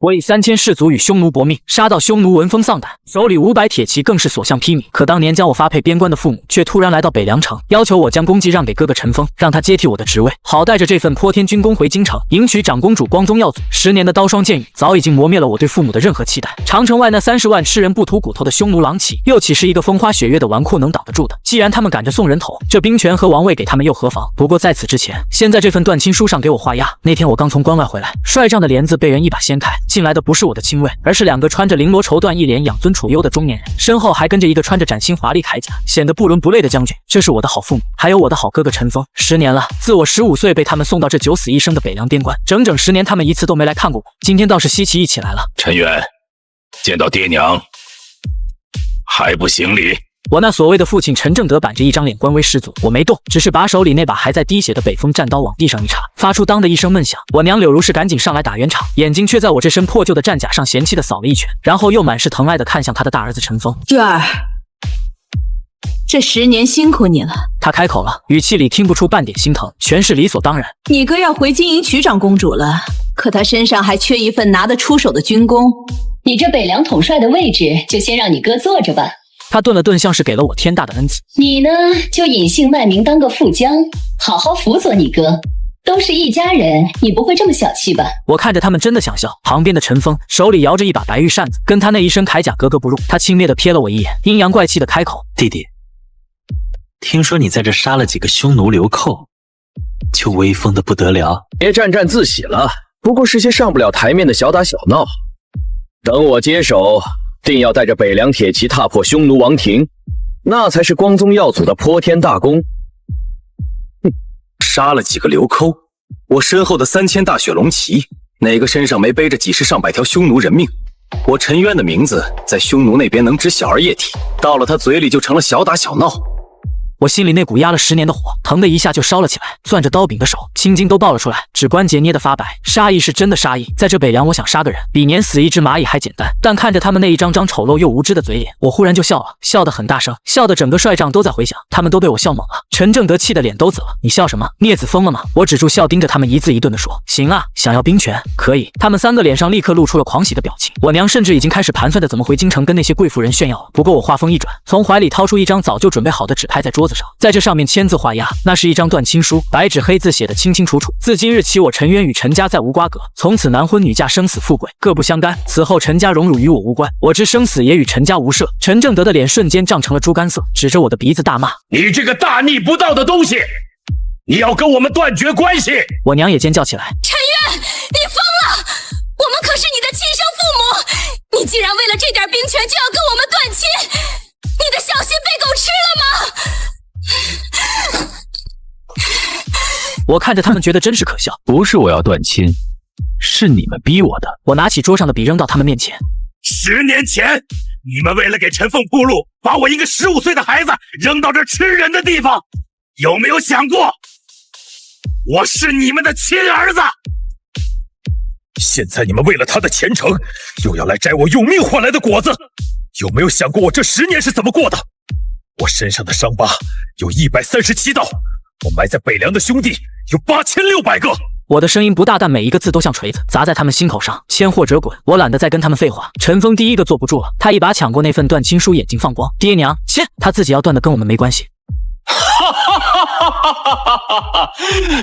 我以3000士卒与匈奴搏命，杀到匈奴闻风丧胆，手里500铁骑更是所向披靡。可当年将我发配边关的父母，却突然来到北凉城，要求我将功绩让给哥哥陈丰，让他接替我的职位，好带着这份泼天军功回京城，迎娶长公主光宗耀祖。10年的刀霜剑雨，早已经磨灭了我对父母的任何期待。长城外那30万吃人不吐骨头的匈奴狼骑，又岂是一个风花雪月的纨绔能挡得住的？既然他们赶着送人头，这兵权和王位给他们又何妨？不过在此之前，先在这份断亲书上给我画押。那天我刚从关外回来，帅帐的帘子被人一把掀开，进来的不是我的亲卫，而是2个穿着绫罗绸缎、一脸养尊处优的中年人，身后还跟着一个穿着崭新华丽铠甲、显得不伦不类的将军。这是我的好父母，还有我的好哥哥陈丰。10年了，自我15岁被他们送到这九死一生的北凉边关，整整10年，他们一次都没来看过我。今天倒是稀奇一起来了。陈渊，见到爹娘还不行礼？我那所谓的父亲陈正德板着一张脸，官威十足。我没动，只是把手里那把还在滴血的北风战刀往地上一插，发出当的一声闷响。我娘柳如是赶紧上来打圆场，眼睛却在我这身破旧的战甲上嫌弃的扫了一拳，然后又满是疼爱的看向他的大儿子陈丰。月儿，这10年辛苦你了。他开口了，语气里听不出半点心疼，全是理所当然。你哥要回京营娶长公主了，可他身上还缺一份拿得出手的军功。你这北凉统帅的位置，就先让你哥坐着吧。他顿了顿，像是给了我天大的恩赐。你呢，就隐姓埋名当个副将，好好辅佐你哥。都是一家人，你不会这么小气吧？我看着他们真的想笑。旁边的陈丰手里摇着一把白玉扇子，跟他那一身铠甲格格不入。他轻蔑地瞥了我一眼，阴阳怪气地开口：弟弟，听说你在这杀了几个匈奴流寇，就威风的不得了。别沾沾自喜了，不过是些上不了台面的小打小闹。等我接手，定要带着北凉铁骑踏破匈奴王庭，那才是光宗耀祖的泼天大功。杀了几个流寇，我身后的3000大雪龙骑，哪个身上没背着几十上百条匈奴人命？我陈渊的名字在匈奴那边能值小儿液体，到了他嘴里就成了小打小闹。我心里那股压了10年的火，疼的一下就烧了起来，攥着刀柄的手青筋都爆了出来，指关节捏得发白。杀意是真的杀意，在这北凉，我想杀个人比碾死一只蚂蚁还简单。但看着他们那一张张丑陋又无知的嘴脸，我忽然就笑了，笑得很大声，笑得整个帅帐都在回响。他们都被我笑懵了。陈正德气得脸都紫了：你笑什么？孽子疯了吗？我止住笑，盯着他们一字一顿地说：行啊，想要兵权可以。他们3个脸上立刻露出了狂喜的表情。我娘甚至已经开始盘算着怎么回京城跟那些贵妇人炫耀了。不过我话锋一转，从怀里掏出一张早就准备好的纸拍在桌子上，在这上面签字画押。那是一张断亲书，白纸黑字写得清清楚楚。自今日起，我陈渊与陈家再无瓜葛，从此男婚女嫁，生死富贵各不相干。此后陈家荣辱与我无关，我之生死也与陈家无涉。陈正德的脸瞬间涨成了猪肝色，指着我的鼻子大骂：你这个大逆不道的东西，你要跟我们断绝关系！我娘也尖叫起来：陈渊，你疯了！我们可是你的亲生父母，你既然为了这点兵权就要跟我们断亲，你的小心被狗吃了吗？我看着他们觉得真是可笑。不是我要断亲，是你们逼我的。我拿起桌上的笔扔到他们面前。10年前，你们为了给陈凤铺路，把我一个15岁的孩子扔到这吃人的地方，有没有想过，我是你们的亲儿子？现在你们为了他的前程，又要来摘我用命换来的果子，有没有想过我这10年是怎么过的？我身上的伤疤有137道，我埋在北凉的兄弟有8600个。我的声音不大，但每一个字都像锤子砸在他们心口上。签或者滚！我懒得再跟他们废话。陈峰第一个坐不住了，他一把抢过那份断亲书，眼睛放光：爹娘，签！他自己要断的跟我们没关系。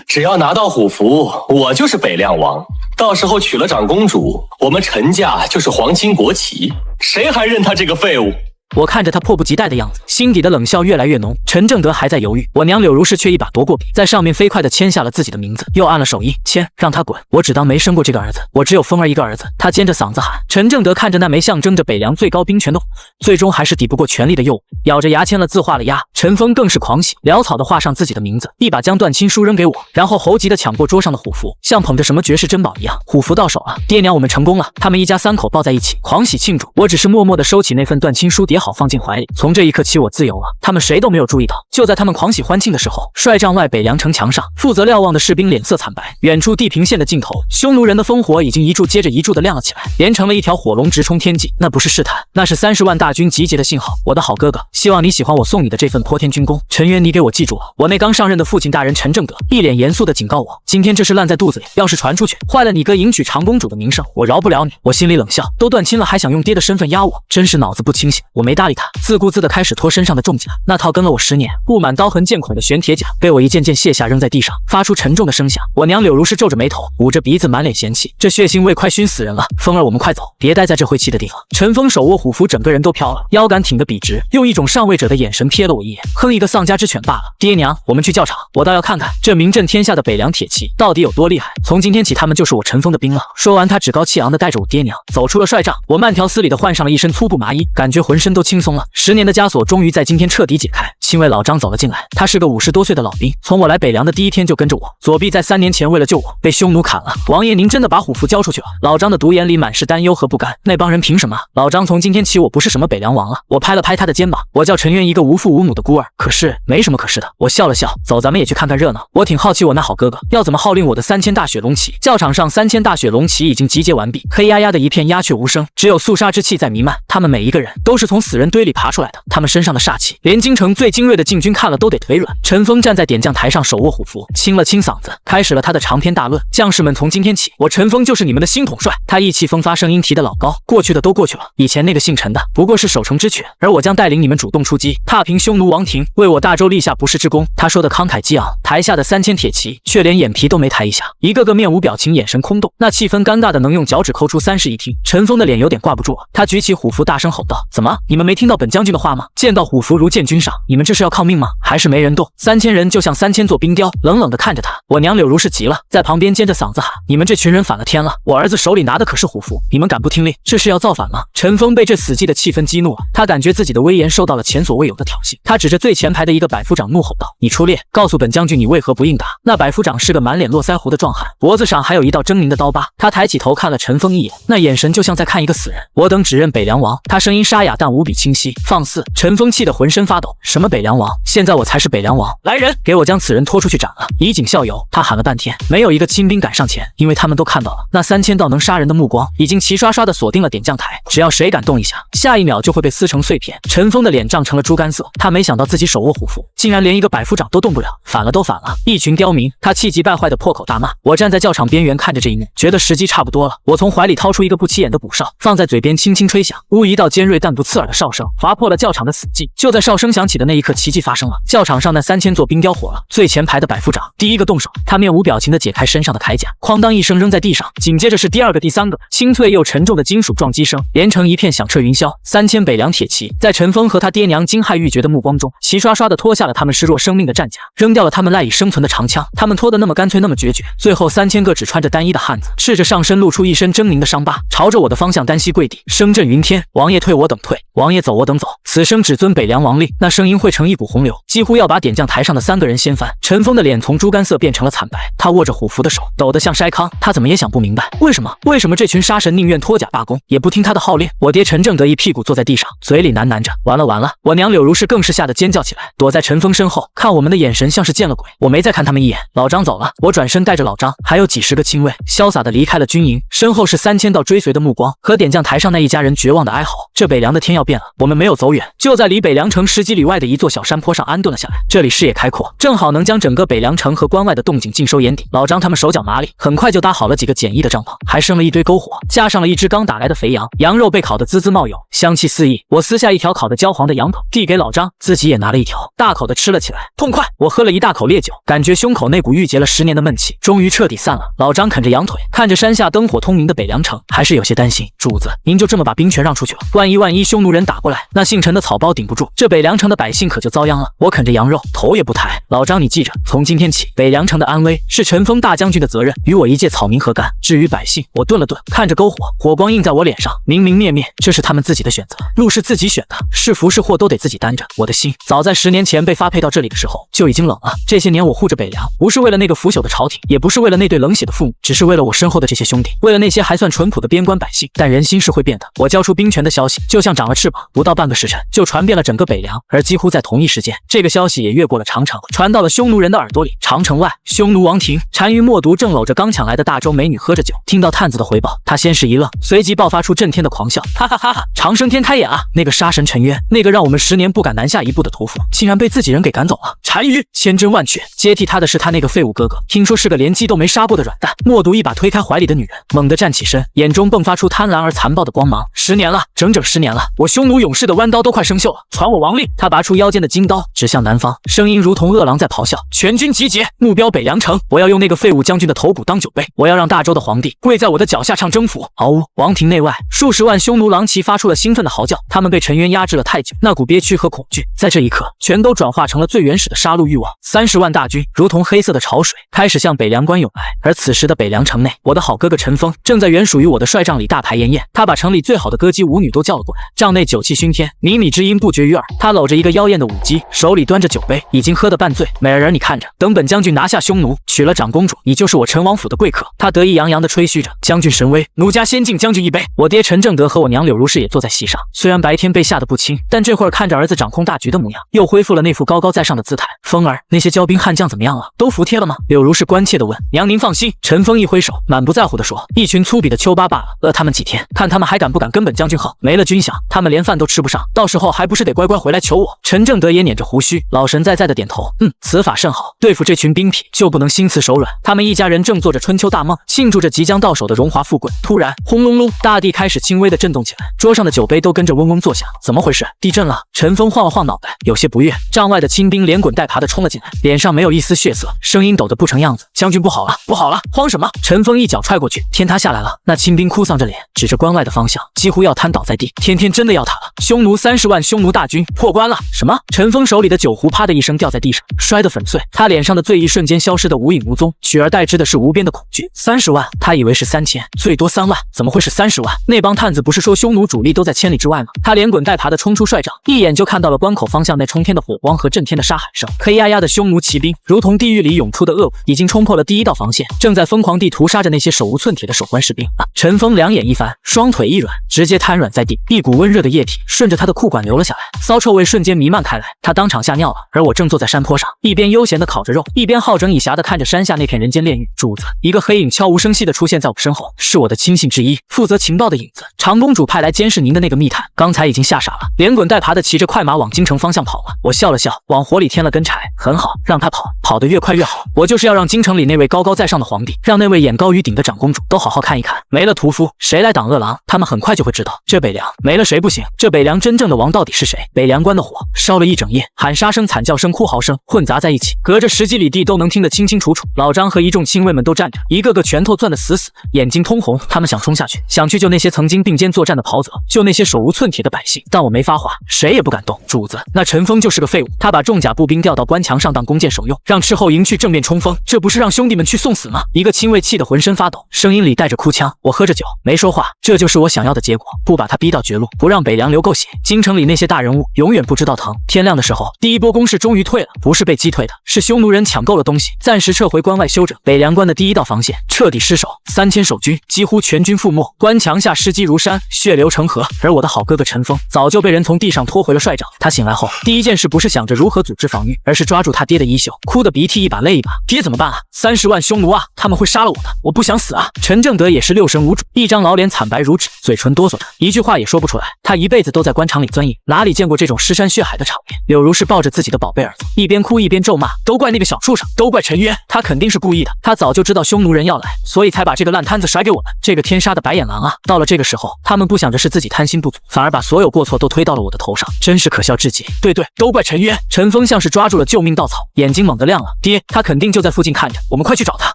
只要拿到虎符，我就是北凉王。到时候娶了长公主，我们陈家就是皇亲国戚，谁还认他这个废物？我看着他迫不及待的样子，心底的冷笑越来越浓。陈正德还在犹豫，我娘柳如是却一把夺过笔，在上面飞快地签下了自己的名字，又按了手印，签，让他滚。我只当没生过这个儿子，我只有风儿一个儿子。他尖着嗓子喊。陈正德看着那枚象征着北凉最高兵权的虎，最终还是抵不过权力的诱惑，咬着牙签了字画了押。陈峰更是狂喜，潦草地画上自己的名字，一把将断亲书扔给我，然后猴急地抢过桌上的虎符，像捧着什么绝世珍宝一样。虎符到手了，爹娘，我们成功了！他们一家3口抱在一起狂喜庆祝。我只是默默地收起那份断亲书，叠叠好放进怀里。从这一刻起，我自由了。他们谁都没有注意到，就在他们狂喜欢庆的时候，帅帐外北凉城墙上，负责瞭望的士兵脸色惨白。远处地平线的尽头，匈奴人的烽火已经一柱接着一柱的亮了起来，连成了一条火龙直冲天际。那不是试探，那是30万大军集结的信号。我的好哥哥，希望你喜欢我送你的这份泼天军功。陈渊，你给我记住了。我那刚上任的父亲大人陈正德一脸严肃地警告我，今天这事烂在肚子里，要是传出去，坏了你哥迎娶长公主的名声，我饶不了你。我心里冷笑，都断亲了还想用爹的身份压我，真是脑子不清醒。我没搭理他，自顾自地开始脱身上的重甲。那套跟了我10年、布满刀痕剑孔的玄铁甲被我一件件卸下，扔在地上，发出沉重的声响。我娘柳如是皱着眉头，捂着鼻子，满脸嫌弃，这血腥味快熏死人了。风儿，我们快走，别待在这晦气的地方。陈峰手握虎符，整个人都飘了，腰杆挺得笔直，用一种上位者的眼神瞥了我一眼，哼一个丧家之犬罢了。爹娘，我们去教场，我倒要看看这名震天下的北凉铁骑到底有多厉害。从今天起，他们就是我陈峰的兵了。说完，他趾高气扬地带着我爹娘走出了帅帐。我慢条斯理地换上了一身粗布麻衣，感觉浑身都轻松了。10年的枷锁终于在今天彻底解开。亲卫老张走了进来，他是个50多岁的老兵，从我来北凉的第一天就跟着我。左臂在3年前为了救我被匈奴砍了。王爷，您真的把虎符交出去了？老张的独眼里满是担忧和不甘。那帮人凭什么？老张，从今天起我不是什么北凉王了。我拍了拍他的肩膀，我叫陈渊，一个无父无母的孤儿。可是没什么可是的。我笑了笑，走，咱们也去看看热闹。我挺好奇我那好哥哥要怎么号令我的3000大雪龙骑。教场上3000大雪龙骑已经集结完毕，黑压压的一片鸦雀无声，只有肃杀之气在弥漫。他们每一个人都是从死人堆里爬出来的，他们身上的煞气，连京城最精锐的禁军看了都得腿软。陈峰站在点将台上，手握虎符，清了清嗓子，开始了他的长篇大论。将士们，从今天起，我陈峰就是你们的新统帅。他意气风发，声音提得老高。过去的都过去了，以前那个姓陈的不过是守城之犬，而我将带领你们主动出击，踏平匈奴王庭，为我大周立下不世之功。他说的慷慨激昂，台下的3000铁骑却连眼皮都没抬一下，一个个面无表情，眼神空洞，那气氛尴尬的能用脚趾抠出3室一厅。陈峰的脸有点挂不住了，他举起虎符，大声吼道：“怎么，你们没听到本将军的话吗？见到虎符如见君上，你们这是要抗命吗？”还是没人动。3000人就像3000座冰雕，冷冷地看着他。我娘柳如是急了，在旁边尖着嗓子喊：“你们这群人反了天了！我儿子手里拿的可是虎符，你们敢不听令？这是要造反吗？”陈峰被这死寂的气氛激怒了，他感觉自己的威严受到了前所未有的挑衅。他指着最前排的一个百夫长怒吼道：“你出列，告诉本将军你为何不应答？”那百夫长是个满脸络腮胡的壮汉，脖子上还有一道狰狞的刀疤。他抬起头看了陈峰一眼，那眼神就像在看一个死人。我等只认北凉王。他声音沙哑但无比清晰。放肆！陈峰气得浑身发抖。什么北凉王？现在我才是北凉王！来人，给我将此人拖出去斩了，以儆效尤！他喊了半天，没有一个亲兵敢上前，因为他们都看到了那3000道能杀人的目光已经齐刷刷地锁定了点将台，只要谁敢动一下，下一秒就会被撕成碎片。陈峰的脸涨成了猪肝色，他没想到自己手握虎符，竟然连一个百夫长都动不了，反了都反了！一群刁民！他气急败坏地破口大骂。我站在教场边缘看着这一幕，觉得时机差不多了。我从怀里掏出一个不起眼的补哨，放在嘴边轻轻吹响，呜，一道尖锐但不刺耳的哨声划破了教场的死寂。就在哨声响起的那一刻，奇迹发生了，教场上那3000座冰雕火了。最前排的百夫长第一个动手，他面无表情地解开身上的铠甲，哐当一声扔在地上，紧接着是第二个、第三个，清脆又沉重的金属撞击声连成一片响彻云霄。3000北凉铁骑在陈峰和他爹娘惊骇欲绝的目光中，齐刷刷地脱下了他们视若生命的战甲，扔掉了他们赖以生存的长枪。他们脱得那么干脆，那么决绝。最后3000个只穿着单衣的汉子，赤着上身露出一身狰狞的伤疤，朝着我的方向单膝跪地，声震云天：“王爷退我等退，王爷走我等走，此生只遵北凉王令。”那声音汇成一股洪流，几乎要把点将台上的3个人掀翻。陈峰的脸从猪肝色变成了惨白，他握着虎符的手抖得像筛糠。他怎么也想不明白，为什么这群杀神宁愿脱甲罢工，也不听他的号令？我爹陈正德一屁股坐在地上，嘴里喃喃着：“完了完了！”我娘柳如是更是吓得尖叫起来，躲在陈峰身后，看我们的眼神像是见了鬼。我没再看他们一眼。老张走了，我转身带着老张还有几10个亲卫，潇洒地离开了军营。身后是3000道追随的目光和点将台上那一家人绝望的哀嚎。这北凉的天要变了。我们没有走远，就在离北凉城10几里外的一座小山坡上安顿了下来。这里视野开阔，正好能将整个北凉城和关外的动静尽收眼底。老张他们手脚麻利，很快就搭好了几个简易的帐篷，还生了一堆篝火，架上了一只刚打来的肥羊，羊肉被烤得滋滋冒油，香气四溢。我撕下一条烤得焦黄的羊腿递给老张，自己也拿了一条，大口的吃了起来，痛快！我喝了一大口烈酒，感觉胸口那股郁结了10年的闷气终于彻底散了。老张啃着羊腿，看着山下灯火通明的北凉城，还是有些担心。主子，您就这么把兵权让出去了？万一匈奴人打过来，那姓陈的草包顶不住，这北凉城的百姓可可就遭殃了。我啃着羊肉，头也不抬。老张，你记着，从今天起，北凉城的安危是陈峰大将军的责任，与我一介草民何干？至于百姓，我顿了顿，看着篝火，火光映在我脸上，明明灭灭，这是他们自己的选择，路是自己选的，是福是祸都得自己担着。我的心早在10年前被发配到这里的时候就已经冷了。这些年我护着北凉，不是为了那个腐朽的朝廷，也不是为了那对冷血的父母，只是为了我身后的这些兄弟，为了那些还算淳朴的边关百姓。但人心是会变的，我交出兵权的消息就像长了翅膀，不到半个时辰就传遍了整个北凉，而几乎在同一时间，这个消息也越过了长城，传到了匈奴人的耳朵里。长城外，匈奴王庭单于默读正搂着刚抢来的大周美女喝着酒，听到探子的回报，他先是一愣，随即爆发出震天的狂笑，哈哈哈哈！长生天开眼啊！那个杀神陈渊，那个让我们10年不敢南下一步的屠夫，竟然被自己人给赶走了。单于千真万确，接替他的是他那个废物哥哥，听说是个连鸡都没杀过的软蛋。默读一把推开怀里的女人，猛地站起身，眼中迸发出贪婪而残暴的光芒。10年了，整整10年了，我匈奴勇士的弯刀都快生锈了，传我王令！他拔出腰间的金刀，指向南方，声音如同饿狼在咆哮：全军集结，目标北凉城！我要用那个废物将军的头骨当酒杯，我要让大周的皇帝跪在我的脚下唱征服！嗷呜！王庭内外数十万匈奴狼骑发出了兴奋的嚎叫，他们被陈渊压制了太久，那股憋屈和恐惧，在这一刻全都转化成了最原始的杀戮欲望。30万大军如同黑色的潮水，开始向北凉关涌来。而此时的北凉城内，我的好哥哥陈峰正在原属于我的帅帐里大排筵宴，他把城里最好的歌姬舞女都叫了过来，帐内酒气熏天，靡靡之音不绝于耳。他搂着一个妖艳的舞姬，手里端着酒杯，已经喝得半醉。美人儿，你看着，等本将军拿下匈奴，娶了长公主，你就是我陈王府的贵客。他得意洋洋地吹嘘着，将军神威，奴家先敬将军一杯。我爹陈正德和我娘柳如是也坐在席上，虽然白天被吓得不轻，但这会儿看着儿子掌控大局的模样，又恢复了那副高高在上的姿态。风儿，那些骄兵悍将怎么样了？都服帖了吗？柳如是关切地问。娘您放心，陈峰一挥手，满不在乎地说，一群粗鄙的丘巴罢了，饿他们几天，看他们还敢不敢跟本将军横。没了军饷，他们连饭都吃不上，到时候还不是得乖乖回来求我。陈正德也捻着胡须，老神在在地点头，此法甚好，对付这群兵痞就不能心慈手软。他们一家人正做着春秋大梦，庆祝着即将到手的荣华富贵。突然轰隆隆，大地开始轻微地震动起来，桌上的酒杯都跟着嗡嗡作响。怎么回事？地震了？陈峰晃了晃脑袋，有些不悦。帐外的亲兵连滚带爬地冲了进来，脸上没有一丝血色，声音抖得不成样子。将军不好了，不好了，慌什么？陈峰一脚踹过去，天塌下来了。那亲兵哭丧着脸，指着关外的方向，几乎要瘫倒在地。天真的要塌了，匈奴30万匈奴大军破关了。什么？陈峰手里的酒壶啪的一声掉在地上，摔得粉碎。他脸上的醉意瞬间消失得无影无踪，取而代之的是无边的恐惧。30万，他以为是3000，最多3万，怎么会是30万？那帮探子不是说匈奴主力都在千里之外吗？他连滚带爬地冲出帅帐，一眼就看到了关口方向那冲天的火光和震天的杀喊声。黑压压的匈奴骑兵如同地狱里涌出的恶物，已经冲破了第一道防线，正在疯狂地屠杀着那些手无寸铁的守关士兵。陈峰两眼一翻，双腿一软，直接瘫软在地，一股温热的液体顺着他的裤管流了下来，骚臭味瞬间弥漫开来，他当场吓尿了。而我正坐在山坡上，一边悠闲地烤着肉，一边好整以暇地看着山下那片人间炼狱。主子，一个黑影悄无声息地出现在我身后，是我的亲信之一，负责情报的影子，长公主派来监视您的那个密探，刚才已经吓傻了，连滚带爬地骑着快马往京城方向跑了。我笑了笑，往火里添了根柴，很好，让他跑，跑得越快越好。我就是要让京城里那位高高在上的皇帝，让那位眼高于顶的长公主都好好看一看，没了屠夫，谁来挡恶狼？他们很快就会知道，这北凉没了谁不行。这北凉真正的王到底是谁？北凉关的火烧了一整夜，喊杀声、惨叫声、哭嚎声混杂在一起，隔着10几里地都能听得清清楚楚。老张和一众亲卫们都站着，一个个拳头攥得死死，眼睛通红。他们想冲下去，想去救那些曾经并肩作战的袍泽，救那些手无寸铁的百姓，但我没发话，谁也不敢动。主子，那陈峰就是个废物，他把重甲步兵调到关墙上当弓箭手用，让斥候营去正面冲锋，这不是让兄弟们去送死吗？一个亲卫气得浑身发抖，声音里带着哭腔。我喝着酒没说话，这就是我想要的结果，不把他逼到绝路，不让北凉流够血，京城里那些大人物永远不知道疼。天亮的时候，第一波攻势终于退了，不是被击退的，是匈奴人抢够了东西，暂时撤回关外休整。北凉关的第一道防线彻底失守，3000守军几乎全军覆没，关墙下尸积如山，血流成河。而我的好哥哥陈峰早就被人从地上拖回了帅帐。他醒来后，第一件事不是想着如何组织防御，而是抓住他爹的衣袖，哭得鼻涕一把泪一把。爹怎么办啊？30万匈奴啊，他们会杀了我的，我不想死啊！陈正德也是六神无主，一张老脸惨白如纸，嘴唇哆嗦着，一句话也说不出来。他一辈子都在官场里钻营，哪里见过这种尸山血海的场面？柳如是抱着自己的宝贝儿子，一边哭一边咒骂，都怪那个小畜生，都怪陈渊，他肯定是故意的，他早就知道匈奴人要来，所以才把这个烂摊子甩给我们。这个天杀的白眼狼啊！到了这个时候，他们不想着是自己贪心不足，反而把所有过错都推到了我的头上，真是可笑至极。对，都怪陈渊。陈峰像是抓住了救命稻草，眼睛猛地亮了。爹，他肯定就在附近看着，我们快去找他，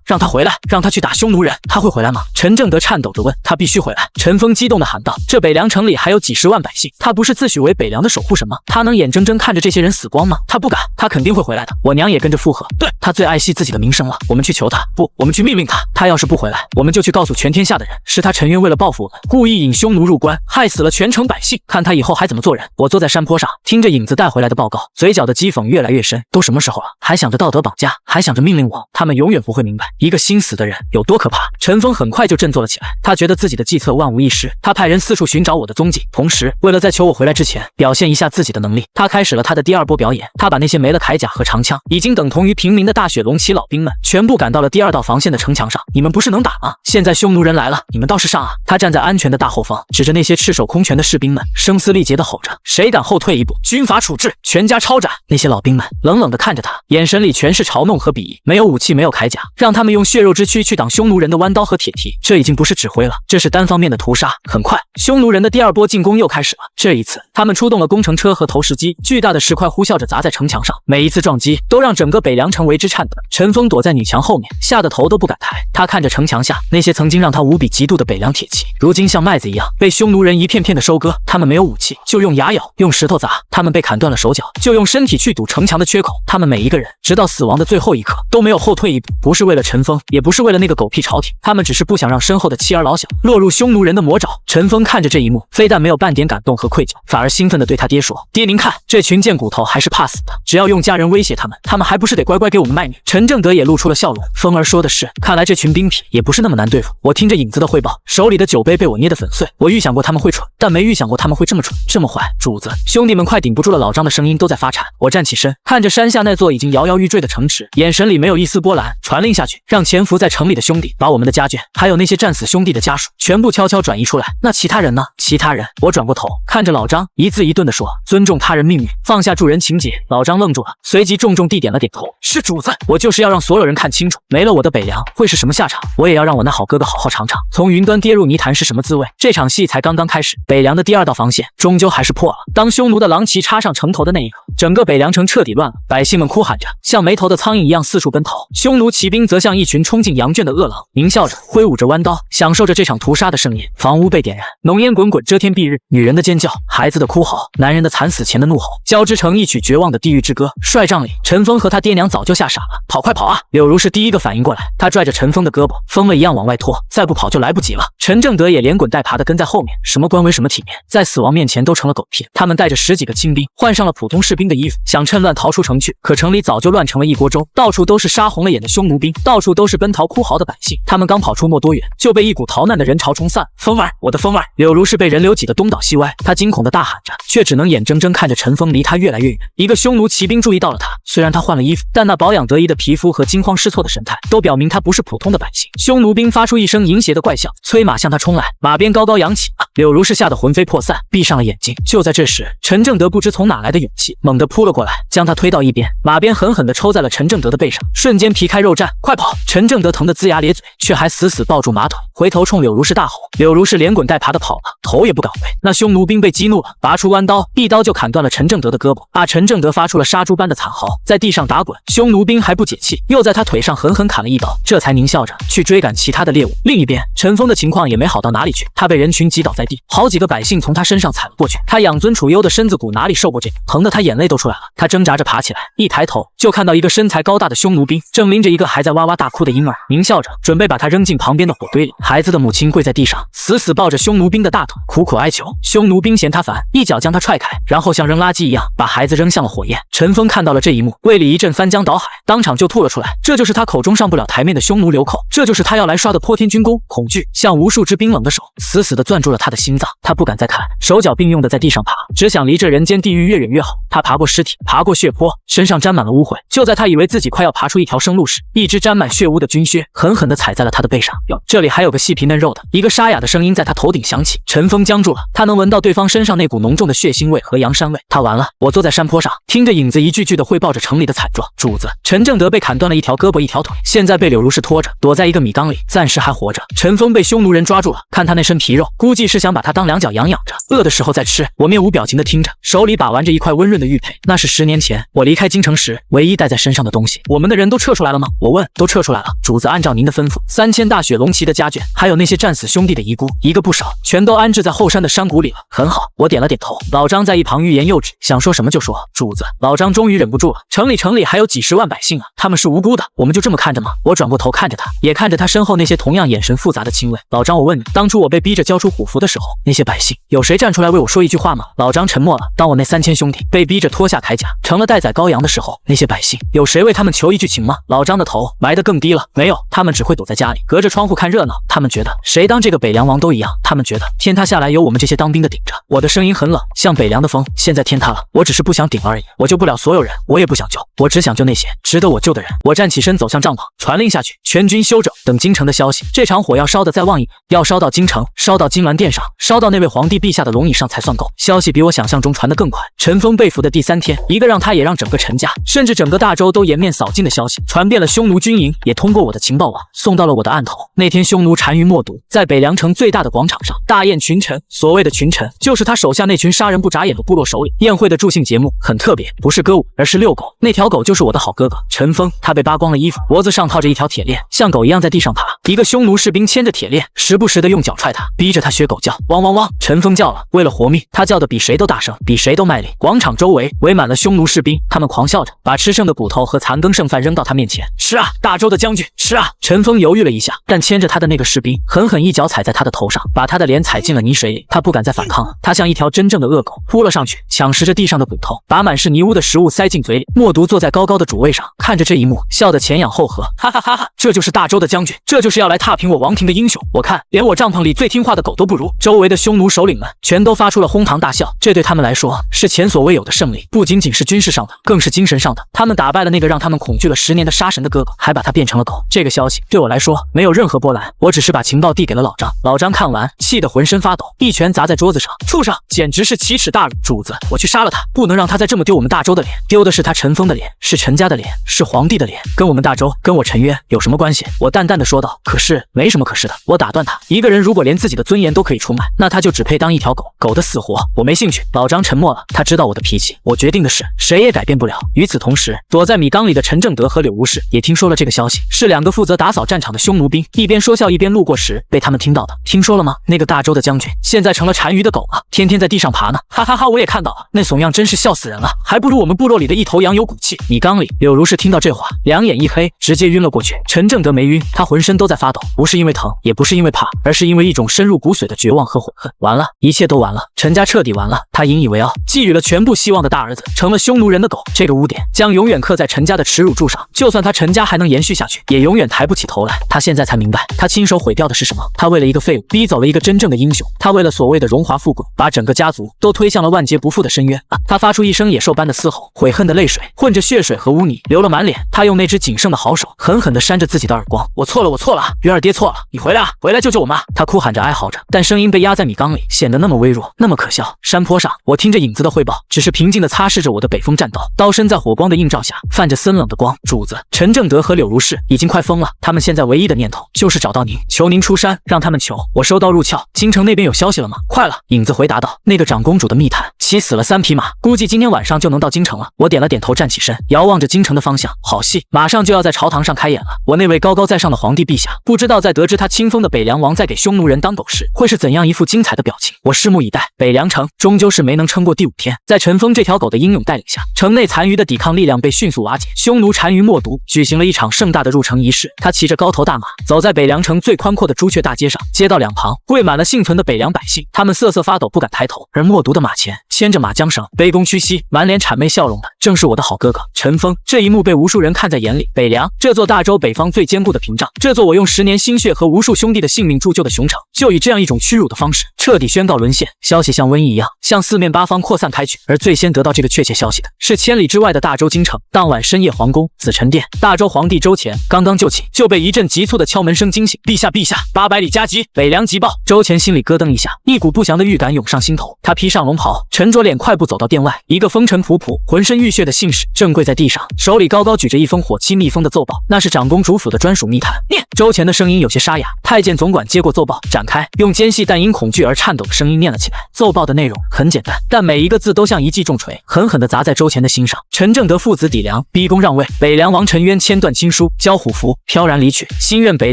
让他回来，让他去打匈奴人。他会回来吗？陈正德颤抖着问。他必须回来。陈峰激动地喊道。这北凉城里还有几10万百姓。姓。他不是自诩为北凉的守护神吗？他能眼睁睁看着这些人死光吗？他不敢，他肯定会回来的。我娘也跟着附和，对，他最爱惜自己的名声了。我们去求他，不，我们去命令他。他要是不回来，我们就去告诉全天下的人，是他陈渊为了报复我们，故意引匈奴入关，害死了全城百姓。看他以后还怎么做人。我坐在山坡上，听着影子带回来的报告，嘴角的讥讽越来越深。都什么时候了，还想着道德绑架，还想着命令我？他们永远不会明白，一个心死的人有多可怕。陈峰很快就振作了起来，他觉得自己的计策万无一失。他派人四处寻找我的踪迹，同时为了在求我回来之前表现一下自己的能力，他开始了他的第二波表演。他把那些没了铠甲和长枪，已经等同于平民的大雪龙骑老兵们全部赶到了第二道防线的城墙上。你们不是能打吗？现在匈奴人来了，你们倒是上啊！他站在安全的大后方，指着那些赤手空拳的士兵们，声嘶力竭地吼着：谁敢后退一步，军法处置，全家抄斩！那些老兵们冷冷地看着他，眼神里全是嘲弄和鄙夷。没有武器，没有铠甲，让他们用血肉之躯去挡匈奴人的弯刀和铁蹄，这已经不是指挥了，这是单方面的屠杀。很快，匈奴人的第二波进攻又开始了。这一次，他们出动了工程车和投石机，巨大的石块呼啸着砸在城墙上，每一次撞击都让整个北凉城为之颤抖。陈峰躲在女墙后面，吓得头都不敢抬。他看着城墙下那些曾经让他无比嫉妒的北凉铁骑，如今像麦子一样被匈奴人一片片的收割。他们没有武器，就用牙咬，用石头砸；他们被砍断了手脚，就用身体去堵城墙的缺口。他们每一个人，直到死亡的最后一刻，都没有后退一步。不是为了陈峰，也不是为了那个狗屁朝廷，他们只是不想让身后的妻儿老小落入匈奴人的魔爪。陈峰看着这一幕，非但没有半点感动和愧疚，反而兴奋地对他爹说：爹，您看，这群贱骨头还是怕死的，只要用家人威胁他们，他们还不是得乖乖给我们卖命？陈正德也露出了笑容。风儿说的是，看来这群兵痞也不是那么难对付。我听着影子的汇报，手里的酒杯被我捏得粉碎。我预想过他们会蠢，但没预想过他们会这么蠢，这么坏。主子，兄弟们快顶不住了！老张的声音都在发颤。我站起身，看着山下那座已经摇摇欲坠的城池，眼神里没有一丝波澜。传令下去，让潜伏在城里的兄弟把我们的家眷，还有那些战死兄弟的家属，全部悄悄转移出来。那其他人呢？其他人，我转过头看着老张，一字一顿地说：尊重他人命运，放下助人情节。老张愣住了，随即重重地点了点头：是主子。我就是要让所有人看清楚，没了我的北凉会是什么下场。我也要让我那好哥哥好好尝尝从云端跌入泥潭是什么滋味。这场戏才刚刚开始，北凉的第二道防线终究还是破了。当匈奴的狼骑插上城头的那一刻，整个北凉城彻底乱了，百姓们哭喊着，像没头的苍蝇一样四处奔逃。匈奴骑兵则像一群冲进羊圈的饿狼，狞笑着，挥舞着弯刀，享受着这场屠杀的盛宴。房屋被点燃，浓烟滚滚，遮天蔽日。女人的尖叫，孩子的哭嚎，男人的惨死前的怒吼，交织成一曲绝望的地狱之歌。帅帐里，陈峰和他爹娘早就吓傻了。跑，快跑啊！柳如是第一个反应过来，他拽着陈峰的胳膊，疯了一样往外拖，再不跑就来不及了。陈正德也连滚带爬的跟在后面，什么官威什么体面，在死亡面前都成了狗屁。他们带着10几个亲兵，换上了普通士兵的衣服，想趁乱逃出城去。可城里早就乱成了一锅粥，到处都是杀红了眼的匈奴兵，到处都是奔逃哭嚎的百姓。他们刚跑出没多远，就被一股逃难的人潮冲散。风儿，我的风儿！柳如是被人流挤得东倒西歪，他惊恐地大喊着，却只能眼睁睁看着陈峰离他越来越远。一个匈奴骑兵注意到了他，虽然他换了衣服，但那保养得宜的皮肤和惊慌失措的神态，都表明他不是普通的百姓。匈奴兵发出一声淫邪的怪笑，催马向他冲来，马鞭高高扬起。柳如是吓得魂飞魄散，闭上了眼睛。就在这时，陈正德不知从哪来的勇气，猛地扑了过来，将他推到一边，马鞭狠狠地抽在了陈正德的背上，瞬间皮开肉绽。快跑！陈正德疼得龇牙咧嘴，却还死死抱住马腿，回头冲柳如是大吼。柳如是连滚带爬的跑了，头也不敢回。那匈奴兵被激怒了，拔出弯刀，一刀就砍断了陈正德的胳膊。陈正德发出了杀猪般的惨嚎，在地上打滚。匈奴兵还不解气，又在他腿上狠狠砍了一刀，这才狞笑着去追赶其他的猎物。另一边，陈峰的情况也没好到哪里去，他被人群击倒在地，好几个百姓从他身上踩了过去。他养尊处优的身子骨哪里受过这个，疼得他眼泪都出来了。他挣扎着爬起来，一抬头就看到一个身材高大的匈奴兵正拎着一个还在哇哇大哭的婴儿，狞笑着准备把他扔进旁边的火堆里。孩子的母亲跪在地上，死死抱着匈奴兵的大腿，苦苦哀求。匈奴兵嫌他烦，一脚将他踹开，然后像扔垃圾一样把孩子扔向了火焰。陈峰看到了这一幕，胃里一阵翻江倒海，当场就吐了出来。这就是他口中上不了台面的匈奴流寇，这就是他要来刷的泼天军功。恐惧像无数只冰冷的手，死死地攥住了他的心脏。他不敢再看，手脚并用的在地上爬，只想离这人间地狱越远越好。他爬过尸体，爬过血泊，身上沾满了污秽。就在他以为自己快要爬出一条生路时，一只沾满血污的军靴狠狠地踩在了他的背上。哟，这里还有个细皮嫩肉的。一个沙哑的声音在他头顶响起。陈峰僵住了，他能闻到对方身上那股浓重的血腥味和羊膻味。他完了。我坐在山坡上，听着影子一句句地汇报着城里的惨状。主子，陈正德被砍断了一条胳膊一条腿，现在被柳如是拖着，躲在一个米缸里，暂时还活着。陈峰被匈奴人抓住了，看他那身皮肉，估计是想把他当两脚羊养着，饿的时候再吃。我面无表情地听着，手里把玩着一块温润的玉佩，那是10年前我离开京城时唯一带在身上的东西。我们的人都撤出来了吗？我问。都撤出来了，主子按照您的吩咐，3000大雪龙骑的家眷血，还有那些战死兄弟的遗孤，一个不少，全都安置在后山的山谷里了。很好，我点了点头。老张在一旁欲言又止，想说什么就说。主子，老张终于忍不住了。城里还有几十万百姓啊，他们是无辜的，我们就这么看着吗？我转过头看着他，也看着他身后那些同样眼神复杂的亲卫。老张，我问你，当初我被逼着交出虎符的时候，那些百姓有谁站出来为我说一句话吗？老张沉默了。当我那3000兄弟被逼着脱下铠甲，成了待宰羔羊的时候，那些百姓有谁为他们求一句情吗？老张的头埋得更低了。没有，他们只会躲在家里，隔着窗户看热闹。他们觉得谁当这个北凉王都一样，他们觉得天塌下来有我们这些当兵的顶着。我的声音很冷，像北凉的风。现在天塌了，我只是不想顶而已。我救不了所有人，我也不想救，我只想救那些值得我救的人。我站起身走向帐篷，传令下去，全军休整，等京城的消息。这场火要烧得再旺一点，要烧到京城，烧到金銮殿上，烧到那位皇帝陛下的龙椅上才算够。消息比我想象中传得更快。陈峰被俘的第3天，一个让他也让整个陈家，甚至整个大周都颜面扫尽的消息传遍了匈奴军营，也通过我的情报网送到了我的案头。那天匈奴单于默读在北凉城最大的广场上大宴群臣，所谓的群臣就是他手下那群杀人不眨眼的部落首领。宴会的助兴节目很特别，不是歌舞，而是遛狗。那条狗就是我的好哥哥陈峰，他被扒光了衣服，脖子上套着一条铁链，像狗一样在地上爬。一个匈奴士兵牵着铁链，时不时的用脚踹他，逼着他学狗叫，汪汪汪。陈峰叫了，为了活命，他叫的比谁都大声，比谁都卖力。广场周围围满了匈奴士兵，他们狂笑着，把吃剩的骨头和残羹剩饭扔到他面前。吃啊，大周的将军，吃啊！陈峰犹豫了一下，但牵着他的那个士兵狠狠一脚踩在他的头上，把他的脸踩进了泥水里。他不敢再反抗了，他像一条真正的恶狗扑了上去，抢食着地上的骨头，把满是泥污的食物塞进嘴里。默读坐在高高的主位上，看着这一幕，笑得前仰后合，哈哈哈哈！这就是大周的将军，这就是要来踏平我王庭的英雄。我看连我帐篷里最听话的狗都不如。周围的匈奴首领们全都发出了哄堂大笑，这对他们来说是前所未有的胜利，不仅仅是军事上的，更是精神上的。他们打败了那个让他们恐惧了10年的杀神的哥哥，还把他变成了狗。这个消息对我来说没有任何波澜，我只是把情报递给了老张。老张看完，气得浑身发抖，一拳砸在桌子上，畜生，简直是奇耻大辱！主子，我去杀了他，不能让他再这么丢我们大周的脸，丢的是他陈峰的脸，是陈家的脸，是皇帝的脸，跟我们大周，跟我陈渊有什么关系？我淡淡的说道。可是没什么可是的，我打断他，一个人如果连自己的尊严都可以出卖，那他就只配当一条狗，狗的死活我没兴趣。老张沉默了，他知道我的脾气，我决定的事谁也改变不了。与此同时，躲在米缸里的陈正德和柳如是也听说了这个消息，是2个负责打扫战场的匈奴兵一边说笑一边路过时被他们听到的。听说了吗？那个大周的将军现在成了单于的狗了，天天在地上爬呢，哈哈哈！我也看到了，那怂样真是笑死人了，还不如我们部落里的一头羊有骨气。米缸里，柳如是听到这话，两眼一黑，直接晕了过去。陈正德没晕，他浑身都在发抖，不是因为疼，也不是因为怕，而是因为一种深入骨髓的绝望和悔恨。完了，一切都完了，陈家彻底完了。他引以为傲、寄予了全部希望的大儿子，成了匈奴人的狗，这个污点将永远刻在陈家的耻辱柱上。就算他陈家还能延续下去，也永远抬不起头来。他现在才明白，他亲手毁掉的是什么。他为了一个废物，逼走了一个真正的英雄。他为了所谓的荣华富贵，把整个家族都推向了万劫不复的深渊。他发出一声野兽般的嘶吼，悔恨的泪水混着血水和污泥流了满脸。他用那只仅剩的好手狠狠地扇着自己的耳光。我错了，我错了，鱼儿爹错了，你回来啊，回来救救我妈！他哭喊着哀嚎着，但声音被压在米缸里，显得那么微弱，那么可笑。山坡上，我听着影子的汇报，只是平静地擦拭着我的北风战刀，刀身在火光的映照下泛着森冷的光。主子，陈正德和柳如是已经快疯了，他们现在唯一的念头就是找到您，求您出山，让他们求。我收到入鞘，京城那边有消息了吗？快了，影子回答道。那个长公主的密探骑死了3匹马，估计今天晚上就能到京城了。我点了点头，站起身，遥望着京城的方向。好戏马上就要在朝堂上开演了。我那位高高在上的皇帝陛下，不知道在得知他亲封的北凉王在给匈奴人当狗时，会是怎样一副精彩的表情。我拭目以待。北凉城终究是没能撑过第5天，在陈峰这条狗的英勇带领下，城内残余的抵抗力量被迅速瓦解。匈奴单于默读举行了一场盛大的入城仪式。他骑着高头大马，走在北凉城最宽阔的朱雀大街上，街道两旁跪满了幸存的北凉百姓，他们瑟瑟发抖，不敢抬头。而默读的马前牵着马缰绳，卑躬屈膝，满脸谄媚笑容的，正是我的好哥哥陈峰。这一幕被无数人看在眼里。北凉，这座大周北方最坚固的屏障，这座我用10年心血和无数兄弟的性命铸就的雄城，就以这样一种屈辱的方式彻底宣告沦陷。消息像瘟疫一样向4面8方扩散开去，而最先得到这个确切消息的是千里之外的大周京城。当晚深夜，皇宫紫宸殿，大周皇帝周乾刚刚就寝，就被一阵急促的敲门声惊醒。陛下，陛下，800里加急，北凉急报。周乾心里咯噔一下，一股不祥的预感涌上心头。他披上龙袍，沉沉着脸快步走到殿外，一个风尘仆仆、浑身浴血的信使正跪在地上，手里高高举着一封火漆密封的奏报，那是长公主府的专属密函。念，周前的声音有些沙哑。太监总管接过奏报，展开，用尖细但因恐惧而颤抖的声音念了起来。奏报的内容很简单，但每一个字都像一记重锤，狠狠地砸在周前的心上。陈正德父子抵梁，逼宫让位，北凉王陈渊签断亲书，交虎符，飘然离去。新任北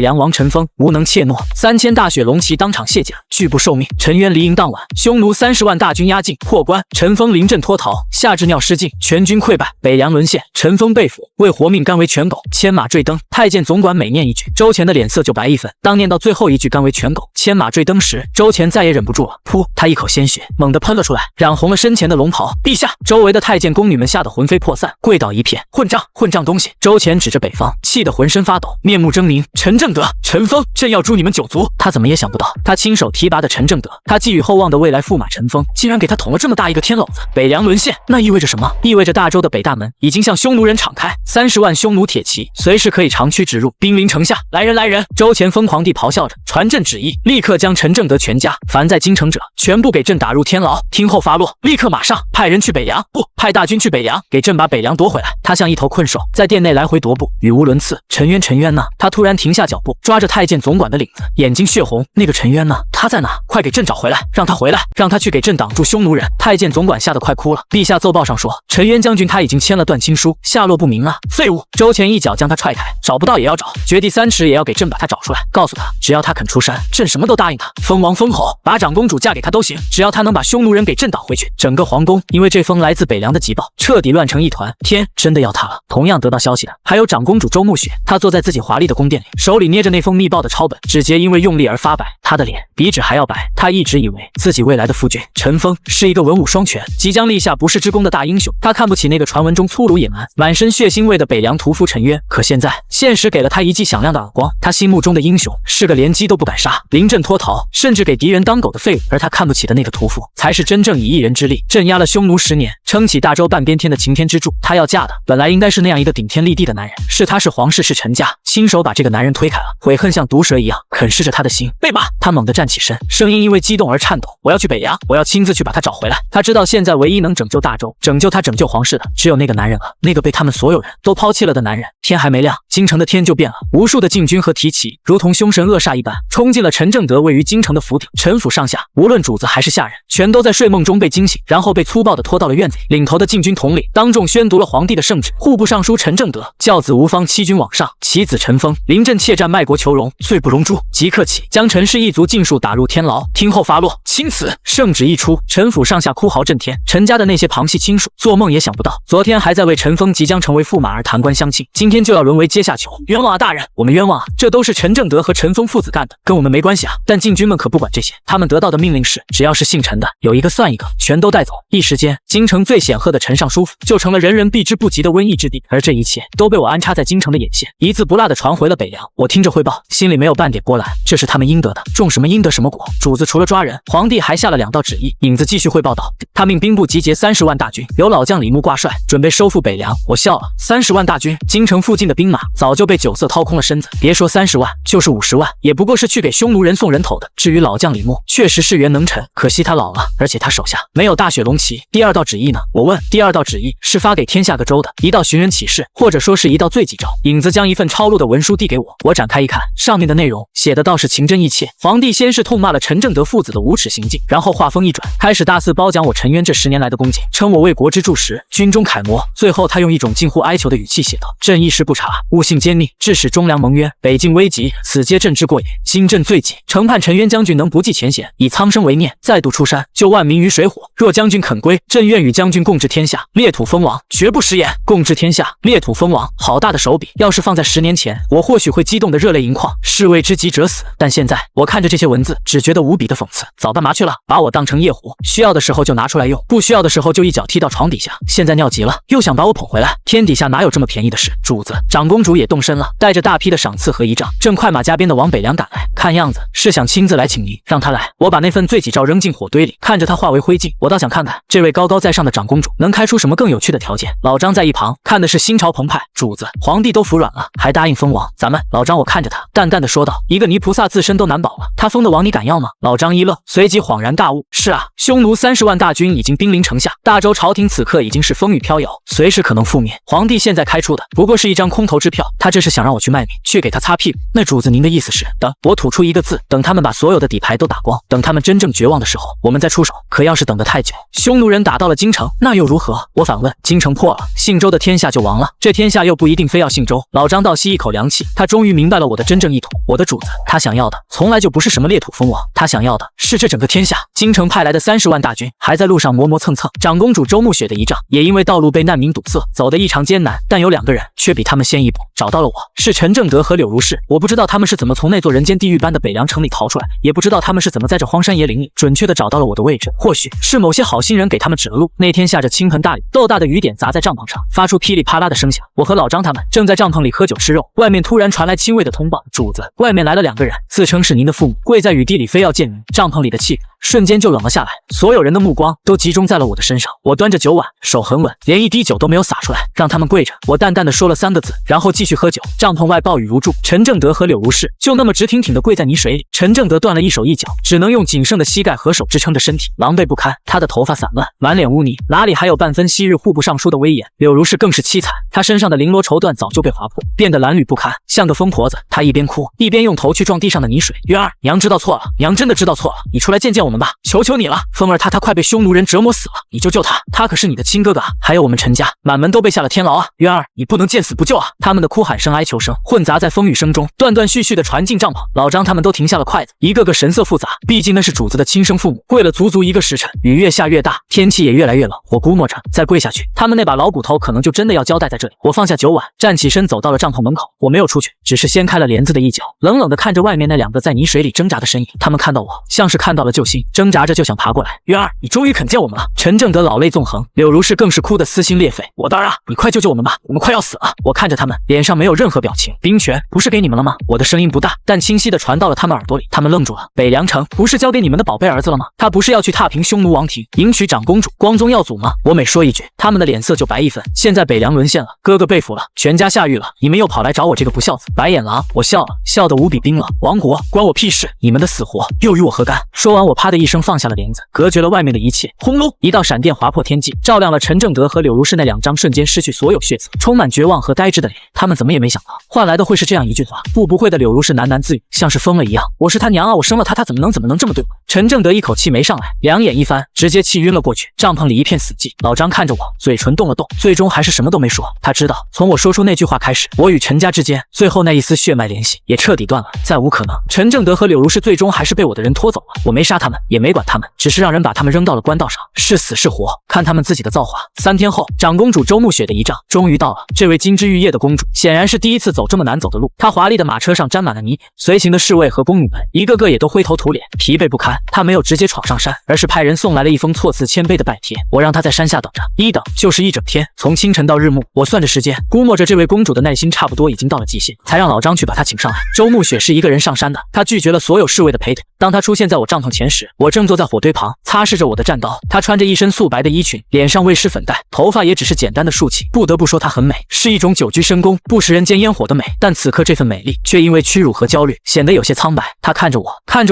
凉王陈封无能怯懦，3000大雪龙旗当场卸甲，拒不受命。陈渊离营当晚，匈奴30万大军压境破关，陈封临阵脱逃，下至尿失境，全军溃败，北凉沦陷。陈封被俘，为活命甘为犬狗，牵马坠灯。太监总管每念一句，周前的脸色就白一分。当念到最后一句甘为犬狗，牵马坠灯时，周前再也忍不住了，噗，他一口鲜血猛地喷了出来，染红了身前的龙袍。陛下！周围的太监宫女们吓得魂飞魄散，跪倒一片。混账！混账东西！周前指着北方，气得浑身发抖，面目狰狞。陈正德、陈封，朕要诛你们9族！他怎么也想不到，他亲手提拔的陈正德，他寄予厚望的未来驸马陈封，竟然给他捅了这么大一个天篓子。北凉沦陷，那意味着什么？意味着大周的北大门已经向匈奴人敞开，30万匈奴铁骑随时可以长驱直入，兵临城下。来人来人！周前疯狂地咆哮着，传朕旨意，立刻将陈正德全家凡在京城者全部给朕打入天牢，听候发落。立刻马上派人去北凉，不，派大军去北凉，给朕把北凉夺回来。他像一头困兽，在殿内来回踱步，语无伦次。陈渊，陈渊呢？他突然停下脚步，抓着太监总管的领子，眼睛血红。那个陈渊呢？他在哪？快给朕找回来！让他回来，让他去给朕挡住匈奴人。太监总管吓得快哭了。陛下奏报上说，陈渊将军他已经签了断亲书，下落不明啊！废物！周前一脚将他踹开，找不到也要找，掘地3尺也要给朕把他找出来。告诉他，只要他肯出山，朕什么都答应他。封王封侯，把长公主嫁给他都行，只要他能把匈奴人给朕挡回去。整个皇宫因为这封来自北凉的急报，彻底乱成一团。天，真的要他了！同样得到消息的还有长公主周慕雪，她坐在自己华丽的宫殿里，手里捏着那封密报的抄本，指节因为用力而发白，她的脸比纸还要白。她一直以为自己未来的夫君陈封是一个文武双全、即将立下不世之功的大英雄，他看不起那个传闻中粗鲁野蛮、满身血腥味的北凉屠夫陈渊。可现在，现实给了他一记响亮的耳光，他心目中的英雄是个连鸡都不敢杀、临阵脱逃，甚至给敌人当狗的废物，而他看不起的那个屠夫，才是真正以一人之力镇压了匈奴10年，撑起大周半边天的擎天之柱。他要嫁的本来应该是那样一个顶天立地的男人，是他，是皇室，是陈家，亲手把这个男人推开了，悔恨像毒蛇一样啃噬着他的心。被骂！他猛地站起身，声音因为激动而颤抖。我要去北凉，我要亲自去把他找回来。他知道现在唯一能拯救大周、拯救他、拯救皇室的，只有那个男人了，那个被他们所有人都抛弃了的男人。天还没亮，京城的天就变了，无数的禁军和提骑如同凶神恶煞一般冲进了陈正德位于京城的府邸。陈府上下，无论主子还是下人，全都在睡梦中被惊醒，然后被粗暴地拖到了院子里。领头的禁军统领当众宣读了皇帝的圣旨：户部尚书陈正德教子无方欺君罔上，其子陈封临阵怯战卖国求荣，罪不容诛。即刻起将陈氏一族尽数打入天牢，听候发落。钦此！圣旨一出，陈府上下哭嚎震天。陈家的那些旁系亲属做梦也想不到，昨天还在为陈封即将成为驸马而弹冠相庆，今天就要沦为阶下囚。冤枉啊大人，我们冤枉啊！这都是陈正德和陈封父子干的，跟我们没关系啊！但禁军们可不管这些，他们得到的命令是，只要是姓陈的，有一个算一个，全都带走。一时间，京城最显赫的陈尚书府就成了人人避之不及的瘟疫之地，而这一切都被我安插在京城的眼线，一字不落地传回了北凉。我听着汇报，心里没有半点波澜，这是他们应得的，种什么因得什么果。主子除了抓人，皇帝还下了2道旨意。影子继续汇报道，他命兵部集结30万大军，由老将李牧挂帅，准备收复北凉。我笑了，30万大军，京城附近的兵马早就被酒色掏空了身子，别说30万，就是50万，也不过是去给匈奴人送人头的。至于老将李牧，确实是员能臣，可惜他老了，而且他手下没有大雪龙旗。第2道旨意呢？我问。第2道旨意是发给天下各州的一道寻人启事，或者说是一道罪己诏。影子将一份抄录的文书递给我，我展开一看，上面的内容写的倒是情真意切。皇帝先是痛骂了陈正德父子的无耻行径，然后话锋一转，开始大肆褒奖我陈渊这10年来的功绩，称我为国之柱石，军中楷模。最后他用一种近乎哀求的语气写道：朕一时不察，误信奸佞，致使忠良蒙冤，北境危急，此皆朕之过也。今朕罪己，诚盼陈渊将军能不计前嫌，以苍生为念，再度出山，救万民于水火。若将军肯归，朕愿与将军共治天下，裂土封王，绝不食言。共治天下，裂土封王，好大的手笔！要是放在10年前，我或许会激动得热泪盈眶，士为知己者死。但现在我看着这些文字，只觉得无比的讽刺。早干嘛去了？把我当成夜壶，需要的时候就拿出来用，不需要的时候就一脚踢到床底下。现在尿急了，又想把我捧回来，天底下哪有这么便宜的事？主子、长公主主也动身了，带着大批的赏赐和仪仗，正快马加鞭的往北凉赶来。看样子是想亲自来请您，让他来。我把那份罪己诏扔进火堆里，看着它化为灰烬。我倒想看看这位高高在上的长公主能开出什么更有趣的条件。老张在一旁看的是心潮澎湃，主子，皇帝都服软了，还答应封王，咱们。老张我看着他，淡淡的说道：“一个泥菩萨自身都难保了，他封的王你敢要吗？”老张一愣，随即恍然大悟：“是啊，匈奴30万大军已经兵临城下，大周朝廷此刻已经是风雨飘摇，随时可能覆灭。皇帝现在开出的不过是一张空头支票，他这是想让我去卖命，去给他擦屁股。那主子您的意思是，等我吐出一个字，等他们把所有的底牌都打光，等他们真正绝望的时候，我们再出手。可要是等得太久，匈奴人打到了京城，那又如何？”我反问：“京城破了，信州的天下就亡了，这天下又不一定非要信州。”老张倒吸一口凉气，他终于明白了我的真正意图。我的主子，他想要的从来就不是什么裂土封王，他想要的是这整个天下。京城派来的30万大军还在路上磨磨蹭蹭，长公主周慕雪的仪仗也因为道路被难民堵塞，走得异常艰难。但有2个人却比他们先一步找到了我，是陈正德和柳如是。我不知道他们是怎么从那座人间地狱般的北凉城里逃出来，也不知道他们是怎么在这荒山野岭里准确的找到了我的位置。或许是某些好心人给他们指了路。那天下着倾盆大雨，豆大的雨点砸在帐篷上，发出噼里啪啦的声响。我和老张他们正在帐篷里喝酒吃肉，外面突然传来轻微的通报：“主子，外面来了2个人，自称是您的父母，跪在雨地里非要见您。”帐篷里的气瞬间就冷了下来，所有人的目光都集中在了我的身上。我端着酒碗，手很稳，连一滴酒都没有洒出来，让他们跪着。我淡淡的说了3个字，然后继续喝酒。帐篷外暴雨如注，陈正德和柳如是就那么直挺挺的跪在泥水里。陈正德断了一手一脚，只能用仅剩的膝盖和手支撑着身体，狼狈不堪。他的头发散乱，满脸污泥，哪里还有半分昔日户部尚书的威严？柳如是更是凄惨，他身上的绫罗绸缎早就被划破，变得褴褛不堪，像个疯婆子。他一边哭一边用头去撞地上的泥水。“渊儿，娘知道错了，娘真的知道错了，你出来见见我们吧，求求你了。风儿他快被匈奴人折磨死了，你就救他，他可是你的亲哥哥啊，还有我们陈家满门都被下了天牢啊。渊儿，你不能见死不救啊！”他们的哭喊声、哀求声混杂在风雨声中，断断续续的传进帐篷。老张他们都停下了筷子，一个个神色复杂，毕竟那是主子的亲生父母。跪了足足1个时辰，雨越下越大，天气也越来越冷。我估摸着再跪下去，他们那把老骨头可能就真的要交代在这里。我放下酒碗，站起身走到了帐篷门口。我没有出去，只是掀开了帘子的一角，冷冷的看着外面那2个在泥水里挣扎的身影。他们看到我，像是看到了救星，挣扎着就想爬过来。“渊儿，你终于肯见我们了。”陈正德老泪纵横，柳如是更是哭得撕心裂肺。“我当然，你快救救我们吧，我们快要死了。”我看着他们，脸上没有任何表情。“兵权不是给你们了吗？”我的声音不大，但清晰地传到了他们耳朵里。他们愣住了。“北凉城不是交给你们的宝贝儿子了吗？他不是要去踏平匈奴王庭，迎娶长公主光宗耀祖吗？”我每说一句，他们的脸色就白一分。现在北凉沦陷了，哥哥被俘了，全家下狱了，你们又跑来找我这个不孝子。白眼狼，我笑了，笑得无比冰冷。“亡国关我屁事，你们的死活又与我何干？”说完，我啪的一声放下了帘子，隔绝了外面的一切。轰隆，一道闪电划破天际，照亮了陈正德和柳如是那2张瞬间失去所有血色、充满绝望和呆滞的脸。他们怎么也没想到，换来的会是这样一句话。不会的柳如是喃喃自语，像是疯了一样：“我是他娘啊，我生了他，他怎么能这么对我？”陈正德一口气没上来，两眼一翻，直接气晕了过去。帐篷里一片死寂。老张看着我，嘴唇动了动，最终还是什么都没说。他知道，从我说出那句话开始，我与陈家之间最后那一丝血脉联系也彻底断了，再无可能。陈正德和柳如是最终还是被我的人拖走了，我没杀他们，也没管他们，只是让人把他们扔到了官道上，是死是活，看他们自己的造化。3天后，长公主周慕雪的仪仗终于到了。这位金枝玉叶的公主显然是第一次走这么难走的路，她华丽的马车上沾满了泥，随行的侍卫和宫女们一个个也都灰头土脸，疲惫不堪。她没有直接闯上山，而是派人送来了一封措辞谦卑的拜帖。我让她在山下等着，一等就是1整天，从清晨到日暮。我算着时间，估摸着这位公主的耐心差不多已经到了极限，才让老张去把她请上来。周慕雪是一个人上山的，她拒绝了所有侍卫的陪同。当她出现在我帐篷前时，我正坐在火堆旁，擦拭着我的战刀。她穿着一身素白的衣裙，脸上未施粉黛，头发也只是简单的竖起。不得不说她很美，是一种久居深宫、不食人间烟火的美。但此刻这份美丽却因为屈辱和焦虑显得有些苍白。她看着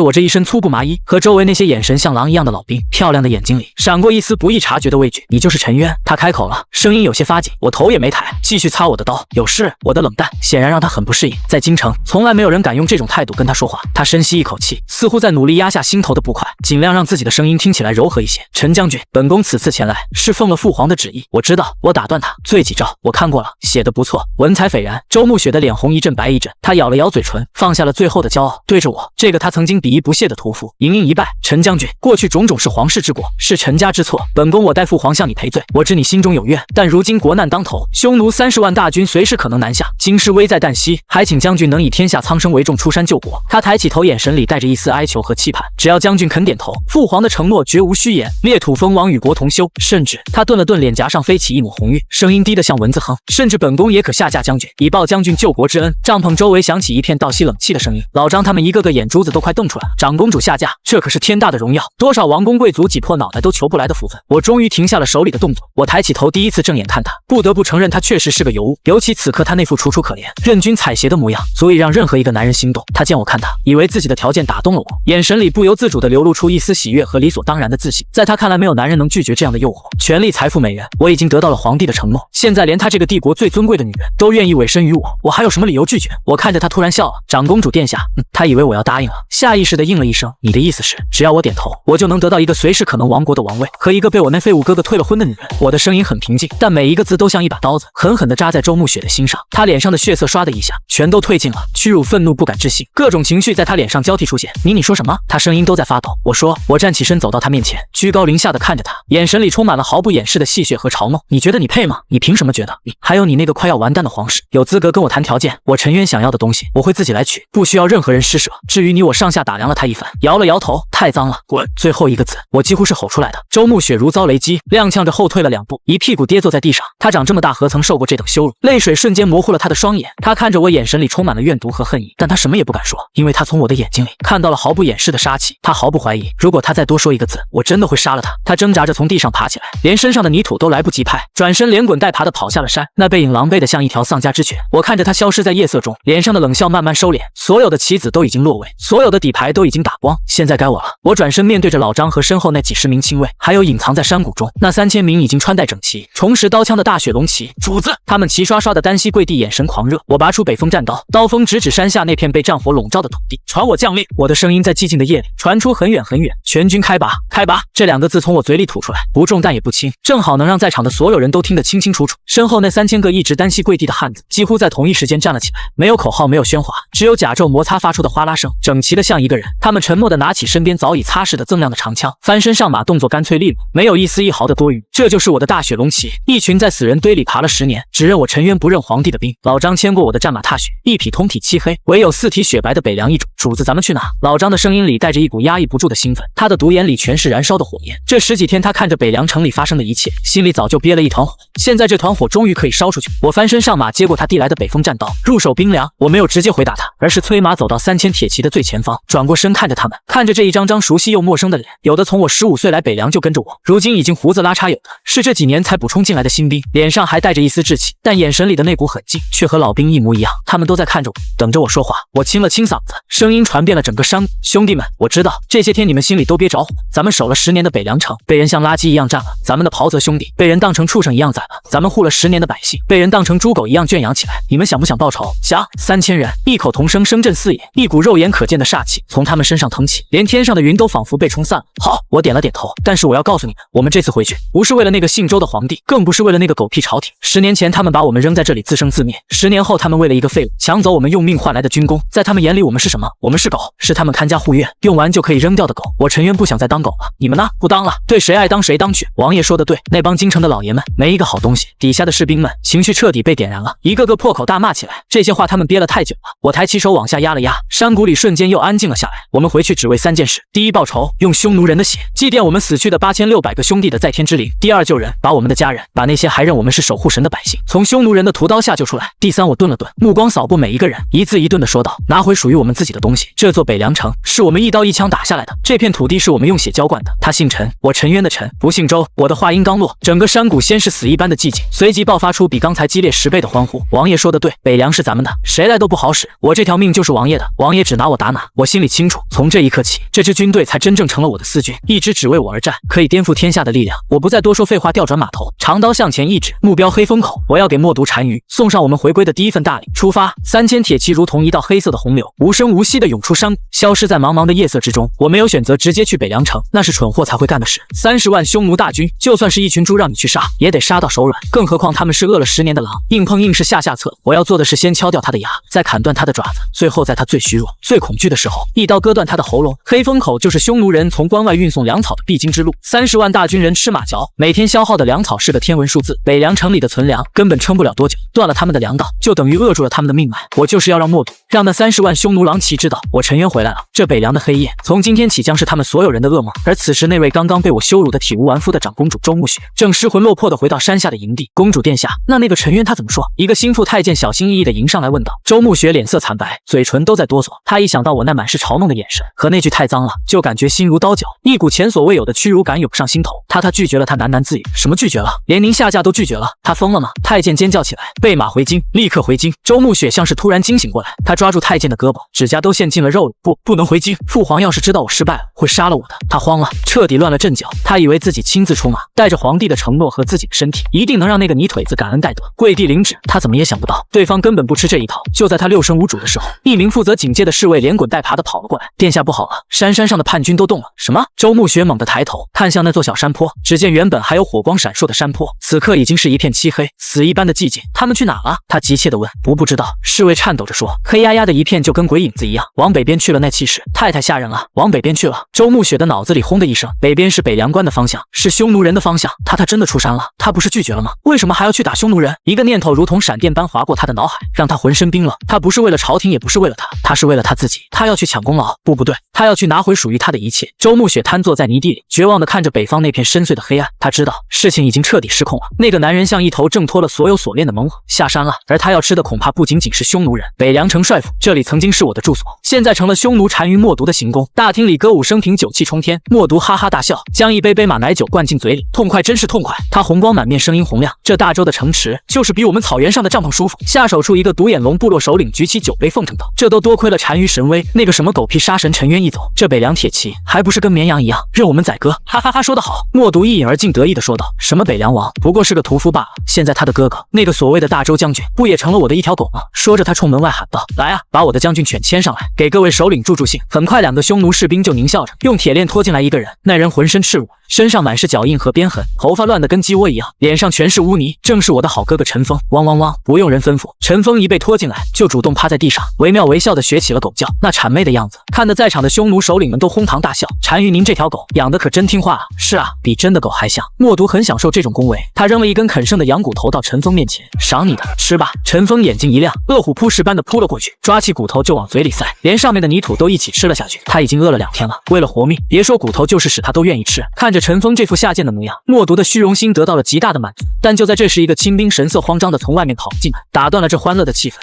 我这一身粗布麻衣和周围那些眼神像狼一样的老兵，漂亮的眼睛里闪过一丝不易察觉的畏惧。你就是陈渊。她开口了，声音有些发紧。我头也没抬，继续擦我的刀。有事。我的冷淡显然让她很不适应。在京城，从来没有人敢用这种态度跟她说话。她深吸一口气，似乎在努力压下心头的不快，尽量让自己的声音听起来柔和一些。陈将军，本宫此次前来是奉了父皇的旨意。我知道。我打断他，罪己诏我看过了，写得不错，文采斐然。周慕雪的脸红一阵白一阵，她咬了咬嘴唇，放下了最后的骄傲，对着我这个她曾经鄙夷不屑的屠夫盈盈一拜。陈将军，过去种种是皇室之过，是陈家之错，本宫我代父皇向你赔罪。我知你心中有怨，但如今国难当头，匈奴30万大军随时可能南下，京师危在旦夕，还请将军能以天下苍生为重，出山救国。他抬起头，眼神里带着一丝哀求和期盼。只要将军肯点头，父皇的承诺绝无虚言，裂土封王，与国同修。甚至他顿了顿，脸颊上飞起一抹红晕，声音低得像蚊子哼。甚至本宫也可下嫁将军，以报将军救国之恩。帐篷周围响起一片倒吸冷气的声音，老张他们一个个眼珠子都快瞪出来了。长公主下嫁，这可是天大的荣耀，多少王公贵族挤破脑袋都求不来的福分。我终于停下了手里的动作，我抬起头，第一次正眼看他，不得不承认他确实是个尤物，尤其此刻他那副楚楚可怜、任君采撷的模样，足以让任何一个男人心动。他见我看他，以为自己的条件打动了我，眼神里不由自主地流露出一丝喜悦和理所当然的自信。在他看来，没有男人能拒绝这样的诱惑。权力、财富、美人，我已经得到了皇帝的承诺，现在连他这个帝国最尊贵的女人都愿意委身于我，我还有什么理由拒绝？我看着他突然笑了，长公主殿下，他以为我要答应了，下意识地应了一声。你的意思是，只要我点头，我就能得到一个随时可能亡国的王位，和一个被我那废物哥哥退了婚的女人？我的声音很平静，但每一个字都像一把刀子，狠狠地扎在周慕雪的心上。他脸上的血色唰的一下全都褪尽了，屈辱、愤怒、不敢置信，各种情绪在他脸上交替出现。你说什么？他声音都在发抖。我说，我站起身走到他面前，居高临下的看着他，眼神里充满了毫不掩饰的戏谑和嘲弄。你觉得你配吗？你凭什么觉得？还有你那个快要完蛋的皇室，有资格跟我谈条件？我陈渊想要的东西，我会自己来取，不需要任何人施舍。至于你，我上下打量了他一番，摇了摇头，太脏了，滚！最后一个字，我几乎是吼出来的。周慕雪如遭雷击，踉跄着后退了2步，一屁股跌坐在地上。他长这么大，何曾受过这等羞辱？泪水瞬间模糊了他的双眼，他看着我，眼神里充满了怨毒和恨意，但他什么也不敢说，因为他从我的眼睛里看到了毫不掩饰的杀气。他毫不怀疑，如果他再多说一个字，我真的会杀了他。他挣扎着从地上爬起来，连身上的泥土都来不及拍，转身连滚带爬的跑下了山，那背影狼狈的像一条丧家之犬。我看着他消失在夜色中，脸上的冷笑慢慢收敛，所有的棋子都已经落位，所有的底牌都已经打光，现在该我了。我转身面对着老张和身后那几十名亲卫，还有隐藏在山谷中那3000名已经穿戴整齐、重拾刀枪的大雪龙骑主子，他们齐刷刷的单膝跪地，眼神狂热。我拔出北风战刀，刀锋直指山下那片被战火笼罩的土地，传我将令。我的声音在寂静的夜里传出很远很远，全军开拔！开拔！这2个字从我嘴里吐出来，不重但也不轻，正好能让在场的所有人都听得清清楚楚。身后那3000个一直单膝跪地的汉子，几乎在同一时间站了起来，没有口号，没有喧哗，只有甲胄摩擦发出的哗啦声，整齐的像一个人。他们沉默地拿起身边早已擦拭的锃亮的长枪，翻身上马，动作干脆利落，没有一丝一毫的多余。这就是我的大雪龙骑，一群在死人堆里爬了10年，只认我陈渊不认皇帝的兵。老张牵过我的战马踏雪，一匹通体漆黑，唯有4体雪白的北凉一主。主子，咱们去哪？老张的声音里带着一股压抑不住的兴奋，他的独眼里全是燃烧的火焰。这10几天，他看着北凉城里发生的一切，心里早就憋了一团火。现在这团火终于可以烧出去。我翻身上马，接过他递来的北风战刀，入手冰凉。我没有直接回答他，而是催马走到3000铁骑的最前方，转过身看着他们，看着这一张张熟悉又陌生的脸。有的从我15岁来北凉就跟着我，如今已经胡子拉碴；有的是这几年才补充进来的新兵，脸上还带着一丝稚气，但眼神里的那股狠劲却和老兵一模一样。他们都在看着我，等着我说话。我清了清嗓子，声音传遍了整个山谷：兄弟们，我知道这些天你们心里都憋着火，咱们守了10年的北凉城，被人像垃圾一样占了；咱们的袍泽兄弟被人当成畜生一样宰了；咱们护了10年的百姓被人当成猪狗一样圈养起来。你们想不想报仇？想！3000人异口同声，声震四野，一股肉眼可见的煞气从他们身上腾起，连天上的云都仿佛被冲散了。好，我点了点头。但是我要告诉你们，我们这次回去不是为了那个姓周的皇帝，更不是为了那个狗屁朝廷。10年前他们把我们扔在这里自生自灭，10年后他们为了一个废物抢走我们用命换来的军功，在他们眼里我们是什么？我们是狗，是他们看家护院用完就可以扔掉的狗。我陈渊不想再当狗了，你们呢？不当了，对谁爱当谁当去。王爷说的对，那帮京城的老爷们没一个好东西。底下的士兵们情绪彻底被点燃了，一个个破口大骂起来。这些话他们憋了太久了。我抬起手往下压了压，山谷里瞬间又安静了下来。我们回去只为3件事：第一，报仇，用匈奴人的血祭奠我们死去的8600个兄弟的在天之灵；第二，救人，把我们的家人，把那些还认我们是守护神的百姓从匈奴人的屠刀下救出来；第三，我顿了顿，目光扫过每一个人，一字一顿地说道：拿回属于我们自己的东西。这座北凉城是我们一刀一枪打下来的，这片土地是我们用血浇灌的。他姓陈，我陈渊的陈，不姓周。我的话音刚落，整个山谷先是死一般的寂静，随即爆发出比刚才激烈10倍的欢呼。王爷说的对，北凉是咱们的，谁来都不好使，我这条命就是王爷的，王爷只拿我打哪。我心里清楚，从这一刻起，这支军队才真正成了我的私军，一支只为我而战，可以颠覆天下的力量。我不再多说废话，调转马头，长刀向前一指，目标黑风口。我要给默读单于送上我们回归的第一份大礼。出发！3000铁骑如同一道黑色的洪流，无声无息地涌出山谷，消失在茫茫的夜色之中。我没有选择直接去北凉城，那是蠢货才会干的事。30万匈奴大军，就算是一群猪让你去杀，也得杀到手软。更何况他们是饿了10年的狼，硬碰硬是下策。我要做的是先敲掉他的牙，再砍断他的爪子，最后在他最虚弱、最恐惧的时候，一刀割断他的喉咙。黑风口就是匈奴人从关外运送粮草的必经之路。30万大军人吃马嚼，每天消耗的粮草是个天文数字。北凉城里的存粮根本撑不了多久，断了他们的粮道，就等于扼住了他们的命脉。我就是要让默读，让那30万匈奴狼骑知道我陈渊回来了。这北凉的黑夜，从今天起将是他们所有人的噩梦。而此时，那位刚刚被我羞辱的体无完肤的长公主周慕雪，正失魂落魄的回到山下的营地。公主殿下，那个陈渊他怎么说？一个心腹太监小心翼翼的迎上来问道。周慕雪脸色惨白，嘴唇都在哆嗦。她一想到我那满是嘲弄的眼神和那句太脏了，就感觉心如刀绞，一股前所未有的屈辱感涌上心头。他拒绝了，他喃喃自语：什么拒绝了？连您下嫁都拒绝了？他疯了吗？太监尖叫起来：备马回京，立刻回京！周慕雪像是突然惊醒过来，他抓住太监的胳膊，指甲都陷进了肉里。不能回京！父皇要是知道我失败了，会杀了我的。他慌了，彻底乱了阵脚。他以为自己亲自出马，带着皇帝的承诺和自己的身体，一定能让那个泥腿子感恩戴德，跪地领旨。他怎么也想不到，对方根本不吃这一套。就在他六神无主的时候，一名负责警戒的侍卫连滚带爬的跑了过来。殿下不好了，山上的叛军都动了。什么？周慕雪猛地抬头看向那座小山坡，只见原本还有火光闪烁的山坡，此刻已经是一片漆黑，死一般的寂静。他们去哪了？他急切地问。不知道。侍卫颤抖着说。黑压压的一片，就跟鬼影子一样。往北边去了，那气势太吓人了。往北边去了。周慕雪的脑子里轰的一声，北边是北凉关的方向，是匈奴人的方向。他真的出山了？他不是拒绝了吗？为什么还要去打匈奴人？一个念头如同闪电般划过他的脑海，让他浑身冰冷。他不是为了朝廷，也不是为了他，他是为了他自己。他要去抢功劳，不对，他要去拿回属于他的一切。周慕雪瘫坐在泥地里，绝望地看着北方那片深邃的黑暗。他知道事情已经彻底失控了。那个男人像一头挣脱了所有锁链的猛虎下山了，而他要吃的恐怕不仅仅是匈奴人。北凉城帅府，这里曾经是我的住所，现在成了匈奴单于默读的行宫。大厅里歌舞升平，酒气冲天。默读哈哈大笑，将一杯杯马奶酒灌进嘴里，痛快，真是痛快。他红光满面，声音洪亮。这大周的城池就是比我们草原上的帐篷舒服。下手处一个独眼龙部落首领举起酒杯奉承道：这都多亏了单于神威，那个什么狗屁杀神陈渊一走，这北凉铁骑还不是跟绵羊一样任我们宰割？哈哈哈，说得好。默读一饮而尽，得意地说道：什么北凉王不过是个屠夫罢了，现在他的哥哥那个所谓的大周将军不也成了我的一条狗吗？说着他冲门外喊道：来啊，把我的将军犬牵上来，给各位首领助兴。很快2个匈奴士兵就狞笑着用铁链拖进来一个人，那人浑身赤裸，身上满是脚印和鞭痕，头发乱得跟鸡窝一样，脸上全是污泥，正是我的好哥哥陈峰。汪汪汪！不用人吩咐，陈峰一被拖进来就主动趴在地上，惟妙惟肖地学起了狗叫，那谄媚的样子看得在场的匈奴首领们都哄堂大笑。单于您这条狗养得可真听话啊！是啊，比真的狗还像。默读很享受这种恭维，他扔了一根啃剩的羊骨头到陈峰面前，赏你的，吃吧。陈峰眼睛一亮，饿虎扑食般的扑了过去，抓起骨头就往嘴里塞，连上面的泥土都一起吃了下去。他已经饿了2天了，为了活命，别说骨头，就是屎他都愿意吃。看着陈峰这副下贱的模样，默读的虚荣心得到了极大的满足。但就在这时，一个亲兵神色慌张的从外面跑进来，打断了这欢乐的气氛。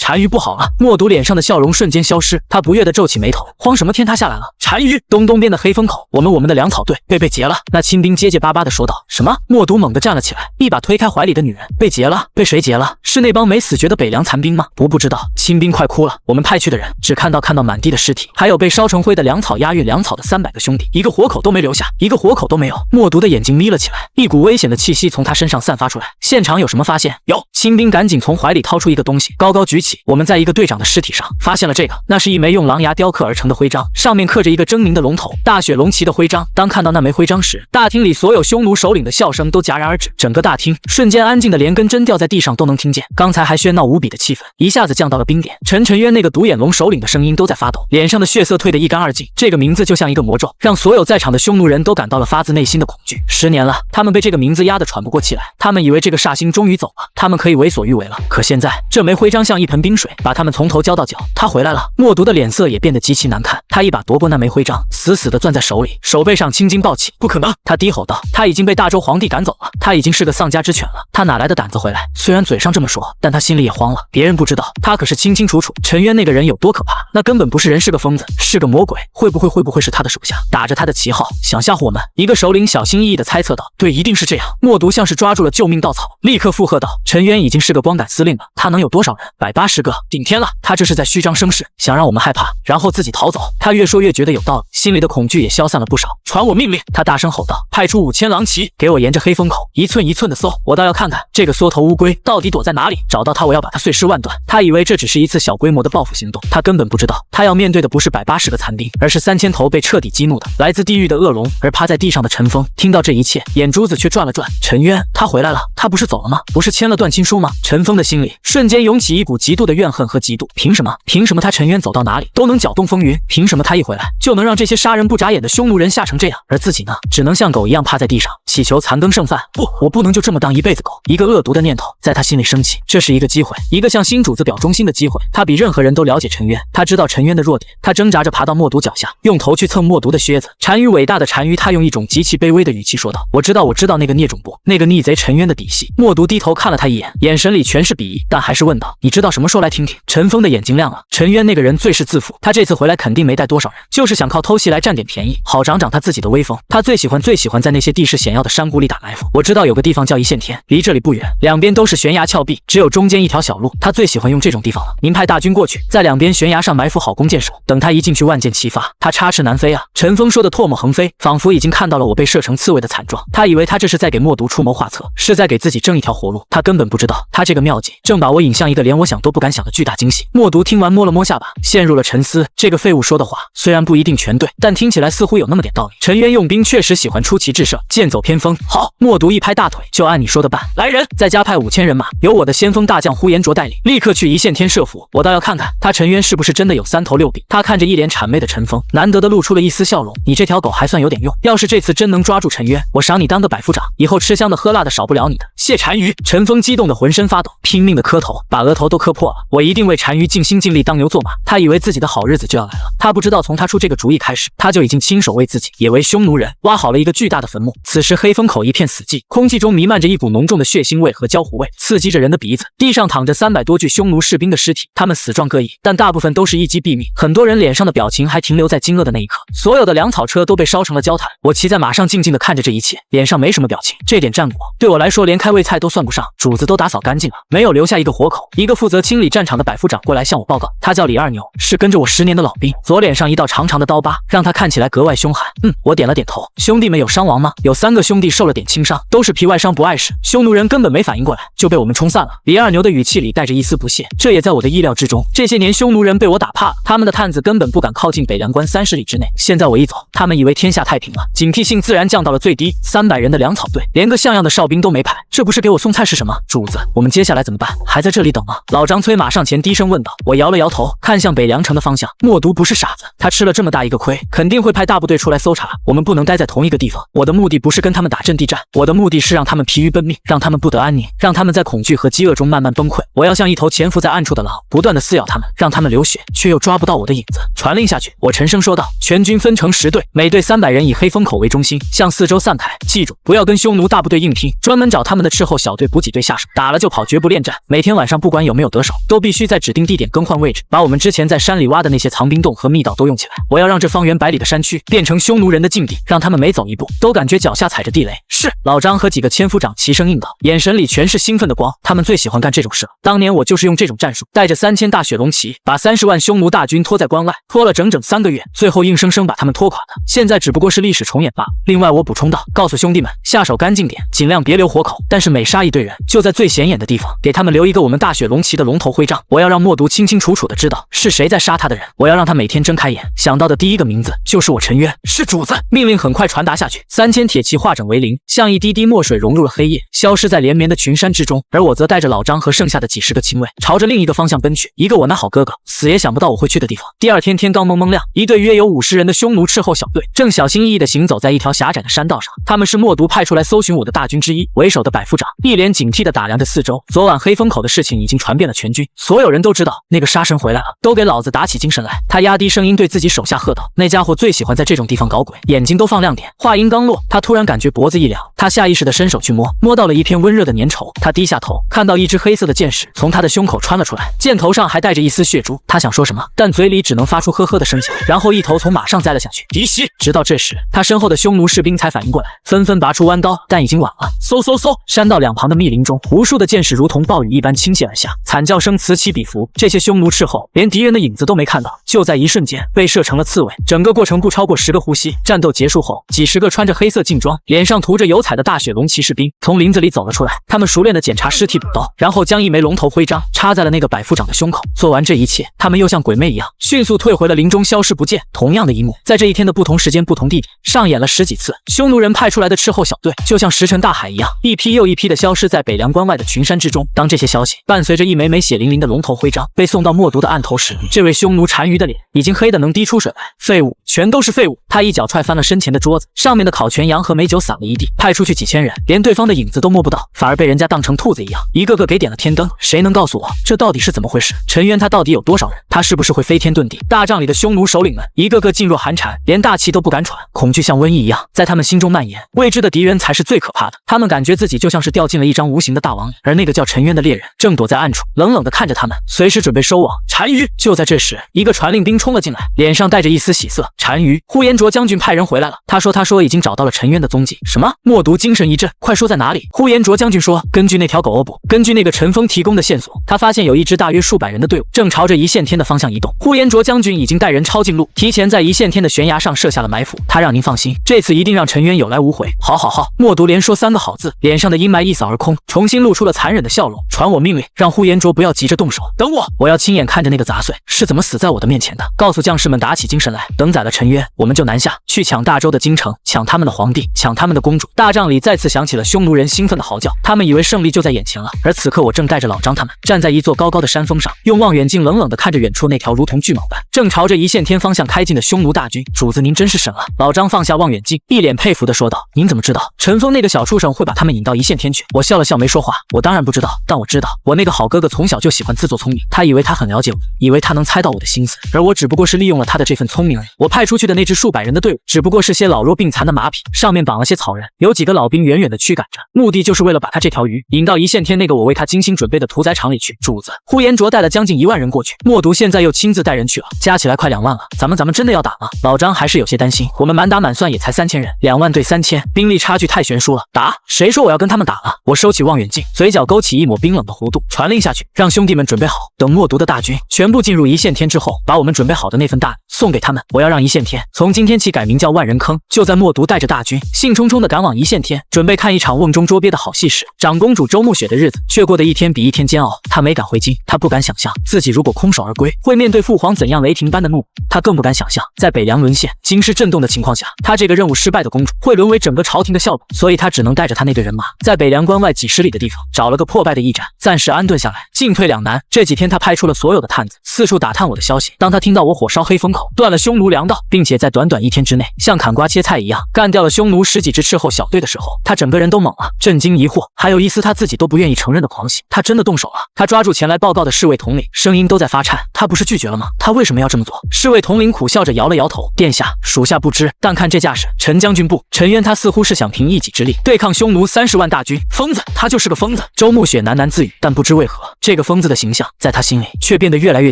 单于不好了！默读脸上的笑容瞬间消失，他不悦地皱起眉头，慌什么？天塌下来了！单于，东边的黑风口，我们的粮草队被劫了。那亲兵结结巴巴地说道。什么？默读猛地站了起来，一把推开怀里的女人。被劫了？被谁劫了？是那帮没死绝的北凉残兵吗？不知道。亲兵快哭了，我们派去的人只看到满地的尸体，还有被烧成灰的粮草押运粮草的300个兄弟，一个活口都没留下，一个活口都没有。默读的眼睛眯了起来，一股危险的气息从他身上散发出来。现场有什么发现？有。亲兵赶紧从怀里掏出一个东西，高高举起。我们在一个队长的尸体上发现了这个，那是一枚用狼牙雕刻而成的徽章，上面刻着一个狰狞的龙头，大雪龙旗的徽章。当看到那枚徽章时，大厅里所有匈奴首领的笑声都戛然而止，整个大厅瞬间安静的连根针掉在地上都能听见。刚才还喧闹无比的气氛一下子降到了冰点。陈渊那个独眼龙首领的声音都在发抖，脸上的血色褪得一干二净。这个名字就像一个魔咒，让所有在场的匈奴人都感到了发自内心的恐惧。10年了，他们被这个名字压得喘不过气来，他们以为这个煞星终于走了，他们可以为所欲为了。可现在，这枚徽章像一盆冰水，把他们从头浇到脚。他回来了。默读的脸色也变得极其难看，他一把夺过那枚徽章，死死地攥在手里，手背上青筋暴起。不可能！他低吼道。他已经被大周皇帝赶走了，他已经是个丧家之犬了，他哪来的胆子回来？虽然嘴上这么说，但他心里也慌了。别人不知道，他可是清清楚楚陈渊那个人有多可怕。那根本不是人，是个疯子，是个魔鬼。会不会是他的手下，打着他的旗号想吓唬我们？一个首领小心翼翼地猜测道。对，一定是这样。默读像是抓住了救命稻草，立刻附和道：陈渊已经是个光杆司令了，他能有多少人？180个，顶天了。他这是在虚张声势，想让我们害怕，然后自己逃走。他越说越觉得有道理，心里的恐惧也消散了不少。传我命令！他大声吼道：派出5000狼骑，给我沿着黑风口一寸一寸的搜，我倒要看看这个缩头乌龟到底躲在哪里。找到他，我要把他碎尸万段。他以为这只是一次小规模的报复行动，他根本不知道，他要面对的不是180个残兵，而是3000头被彻底激怒的来自地狱的恶龙。而趴在地上上的陈峰听到这一切，眼珠子却转了转。陈渊，他回来了，他不是走了吗？不是签了断亲书吗？陈峰的心里瞬间涌起一股极度的怨恨和嫉妒。凭什么？凭什么他陈渊走到哪里都能搅动风云？凭什么他一回来就能让这些杀人不眨眼的匈奴人吓成这样，而自己呢，只能像狗一样趴在地上祈求残羹剩饭？不，我不能就这么当一辈子狗。一个恶毒的念头在他心里升起，这是一个机会，一个向新主子表忠心的机会。他比任何人都了解陈渊，他知道陈渊的弱点。他挣扎着爬到默读脚下，用头去蹭默读的靴子。单于伟大的单于，他用一种极其卑微的语气说道：“我知道那个孽种部，那个逆贼陈渊的底细。”默读低头看了他一眼，眼神里全是鄙夷，但还是问道：“你知道什么？说来听听。”陈峰的眼睛亮了。陈渊那个人最是自负，他这次回来肯定没带多少人，就是想靠偷袭来占点便宜，好长长他自己的威风。他最喜欢在那些地势险要的山谷里打埋伏。我知道有个地方叫一线天，离这里不远，两边都是悬崖峭壁，只有中间一条小路。他最喜欢用这种地方了。您派大军过去，在两边悬崖上埋伏好弓箭手，等他一进去万箭齐发。他插翅难飞啊！陈峰说的唾沫横飞，仿佛已经看到了我被射成刺猬的惨状。他以为他这是在给默读出谋划策，是在给自己挣一条活路。他根本不知道，他这个妙计正把我引向一个连我想都不敢想的巨大惊喜。默读听完摸了摸下巴，陷入了沉思。这个废物说的话虽然不一定全对，但听起来似乎有那么点道理。陈渊用兵确实喜欢出奇制胜，剑走偏锋。好，默读一拍大腿，就按你说的办。来人，再加派5000人马，由我的先锋大将呼延灼带领，立刻去一线天设伏。我倒要看看他陈渊是不是真的有3头6臂。他看着一脸谄媚的陈峰，难得的露出了一丝笑容。你这条狗还算有点用，要是这次真能抓住陈渊，我赏你当个百夫长，以后吃香的喝辣的少不了你的。谢单于！陈峰激动的浑身发抖，拼命的磕头，把额头都磕破了。我一定为单于尽心尽力当牛做马。他以为自己的好日子就要来了，他不知道从他出这个主意开始，他就已经亲手为自己也为匈奴人挖好了一个巨大的坟墓。此时黑风口一片死寂，空气中弥漫着一股浓重的血腥味和焦糊味，刺激着人的鼻子。地上躺着300多具匈奴士兵的尸体，他们死状各异，但大部分都是一击毙命。很多人脸上的表情还停留在惊愕的那一刻。所有的粮草车都被烧成了焦炭。我骑在马上静静地看着这一切，脸上没什么表情。这点战果对我来说连开胃菜都算不上，主子都打扫干净了，没有留下一个活口。一个负责清理战场的百夫长过来向我报告，他叫李二牛，是跟着我10年的老兵，左脸上一道长长的刀疤，让他看起来格外凶悍。我点了点头。兄弟们有伤亡吗？有3个兄弟受了点轻伤，都是皮外伤不碍事，匈奴人根本没反应过来，就被我们冲散了。李二牛的语气里带着一丝不屑，这也在我的意料之中。这些年匈奴人被我打怕了，他们的探子根本不敢靠近北凉关30里之内。现在我一走，他们以为天下太平了，警惕性自然降到了最低。300人的粮草队，连个像样的哨兵都没派，这不是给我送菜是什么？主子，我们接下来怎么办？还在这里等吗？老张催马上前低声问道。我摇了摇头，看向北凉城的方向。默读不是傻子，他吃了这么大一个亏，肯定会派大部队出来搜查。我们不能待在同一个地方。我的目的不是跟他们打阵地战，我的目的是让他们疲于奔命，让他们不得安宁，让他们在恐惧和饥饿中慢慢崩溃。我要像一头潜伏在暗处的狼，不断的撕咬他们，让他们流血，却又抓不到我的影子。传令下去，我沉声说道。全军分成10队，每队300人，以黑风口为中心，向4周散开。记住，不要跟匈奴大部队硬拼，专门找他们的斥候小队补给队下手，打了就跑，绝不恋战。每天晚上不管有没有得手，都必须在指定地点更换位置，把我们之前在山里挖的那些藏兵洞和密道都用起来。我要让这方圆100里的山区变成匈奴人的禁地，让他们每走一步都感觉脚下踩着地雷。是，老张和几个千夫长齐声应道，眼神里全是兴奋的光。他们最喜欢干这种事了。当年我就是用这种战术，带着3000大雪龙骑，把30万匈奴大军拖在关外，拖了整整3个月，最后硬生生把他们拖垮的。现在只不过是历史重演罢了。另外我补充道，告诉兄弟们，下手干净点，尽量别留活口，但是每杀一队人，就在最显眼的地方给他们留一个我们大雪龙骑的龙头徽章。我要让默读清清楚楚的知道是谁在杀他的人，我要让他每天睁开眼想到的第一个名字就是我陈渊。是主子。命令很快传达下去，3000铁骑化整为零，像一滴滴墨水融入了黑夜，消失在连绵的群山之中。而我则带着老张和剩下的几10个亲卫，朝着另一个方向奔去，一个我那好哥哥死也想不到我会去的地方。第二天天刚蒙蒙亮，一队约有50人的匈奴斥候小队正小心翼翼地行走在一条狭窄的山道上。他们是默读派出来搜寻我的大军之一，为首的百夫长一脸警惕地打量着4周。昨晚黑风口的事情已经传遍了全军，所有人都知道那个杀神回来了，都给老子打起精神来。他压低声音对自己手下喝道，那家伙最喜欢在这种地方搞鬼，眼睛都放亮点。话音刚落，他突然感觉脖子一凉，他下意识地伸手去摸到了一片温热的粘稠。他低下头，看到一只黑色的箭矢从他的胸口穿了出来，箭头上还带着一丝血珠。他想说什么，但嘴里只能发出呵呵的声响，然后一头从马上栽了下去。敌袭！直到这时，他身后的匈奴士兵才反应过来，纷纷拔出弯刀，但已经晚了。嗖嗖嗖！山道两旁的密林中，无数的箭矢如同暴雨一般倾泻而下，惨叫声此起彼伏。这些匈奴斥候连敌人的影子都没看到，就在一瞬间被射成了刺猬。整个过程不超过10个呼吸。战斗结束后，几10个穿着黑色劲装、脸上涂着油彩的大雪龙骑士兵从林子里走了出来。他们熟练地检查尸体补刀，然后将一枚龙头徽章插在了那个百夫长的胸口。做完这一切，他们又像鬼魅一样迅速退回了林中，消失不见。同样的一幕，在这一天的不同时间、不同地点上演了了10几次，匈奴人派出来的斥候小队就像石沉大海一样，一批又一批的消失在北凉关外的群山之中。当这些消息伴随着一枚枚血淋淋的龙头徽章被送到默读的案头时，这位匈奴单于的脸已经黑得能滴出水来。废物，全都是废物！他一脚踹翻了身前的桌子，上面的烤全羊和美酒散了一地。派出去几千人，连对方的影子都摸不到，反而被人家当成兔子一样，一个个给点了天灯。谁能告诉我这到底是怎么回事？陈渊他到底有多少人？他是不是会飞天遁地？大帐里的匈奴首领们一个个噤若寒蝉，连大气都不敢喘，恐惧像瘟疫一样在他们心中蔓延。未知的敌人才是最可怕的，他们感觉自己就像是掉进了一张无形的大网里，而那个叫陈渊的猎人正躲在暗处，冷冷地看着他们，随时准备收网。单于！就在这时，一个传令兵冲了进来，脸上带着一丝喜色。单于，呼延灼将军派人回来了。他说已经找到了陈渊的踪迹。什么？默读精神一振，快说在哪里？呼延灼将军说，根据那条狗欧布，根据那个陈峰提供的线索，他发现有一支大约数百人的队伍正朝着一线天的方向移动。呼延灼将军已经带人抄近路，提前在一线天的悬崖上设下了埋伏。他让您放心，这次一定让陈渊有来无回。好好好！默读连说3个好字，脸上的阴霾一扫而空，重新露出了残忍的笑容。传我命令，让呼延灼不要急着动手，等我要亲眼看着那个杂碎是怎么死在我的面前的。告诉将士们打起精神来，等宰了陈渊，我们就南下去抢大周的京城，抢他们的皇帝，抢他们的公主。大帐里再次响起了匈奴人兴奋的嚎叫，他们以为胜利就在眼前了。而此刻我正带着老张他们站在一座高高的山峰上，用望远镜冷冷地看着远处那条如同巨蟒般正朝着一线天方向开进的匈奴大军。主子您真是神了！老张放下望远镜，一脸佩服地说道。您怎么知道陈峰那个小畜生会把他们引到一线天去？我笑了笑没说话。我当然不知道，但我知道我那个好哥哥从小就喜欢自作聪明，他以为他很了解我，以为他能猜到我的心思，而我只不过是利用了他的这份聪明而已。我派出去的那支数百人的队伍只不过是些老弱病残的马匹，上面绑了些草人，有几个老兵远远地驱赶着，目的就是为了把他这条鱼引到一线天那个我为他精心准备的屠宰场里去。主子，呼延灼带了将近1万人过去，默读现在又亲自带人去了，加起来快2万了。咱们真的要打吗？老张还是有些担心，我们满打满算也才3000人，2万对3000，兵力差距太悬殊了。打？谁说我要跟他们打了？我收起望远镜，嘴角勾起一抹冰冷的弧度，传令下去，让兄弟们准备好，等默读的大军全部进入一线天之后，把我们准备好的那份大礼送给他们。我要让一线天从今天起改名叫万人坑。就在默读带着大军兴冲冲地赶往一线天，准备看一场瓮中捉鳖的好戏时，长公主周慕雪的日子却过得一天比一天煎熬。她没敢回京，她不敢想象自己如果空手而归，会面对父皇怎样雷霆般的怒目。她更不敢想象，在北凉沦陷、京师震动的情况下，她这个任务失败的公主会沦为整个朝廷的笑柄。所以她只能带着她那队人马，在北凉关外几10里的地方找了个破败的驿站，暂时安顿下来，进退两难。这几天她派出了所有的探子，四处打探我的消息。当她听到我火烧黑风口，断了匈奴粮道，并且在短短1天之内像砍瓜切菜一样干掉了匈奴10几支斥候小队的时候，她整个人都懵了，震惊疑惑，还有一丝她自己都不愿意承认的狂喜。她真的动手了。她抓住前来报告的侍卫统领，声音都在发颤。她不是拒绝了吗？她为什么要这么做？侍卫统领苦笑着摇了摇头，殿下，属下不知，但看这架势，陈将军不，陈渊他似乎是想凭一己之力对抗匈奴30万大军。疯子，他就是个疯子。周慕雪喃喃自语，但不知为何，这个疯子的形象在他心里却变得越来越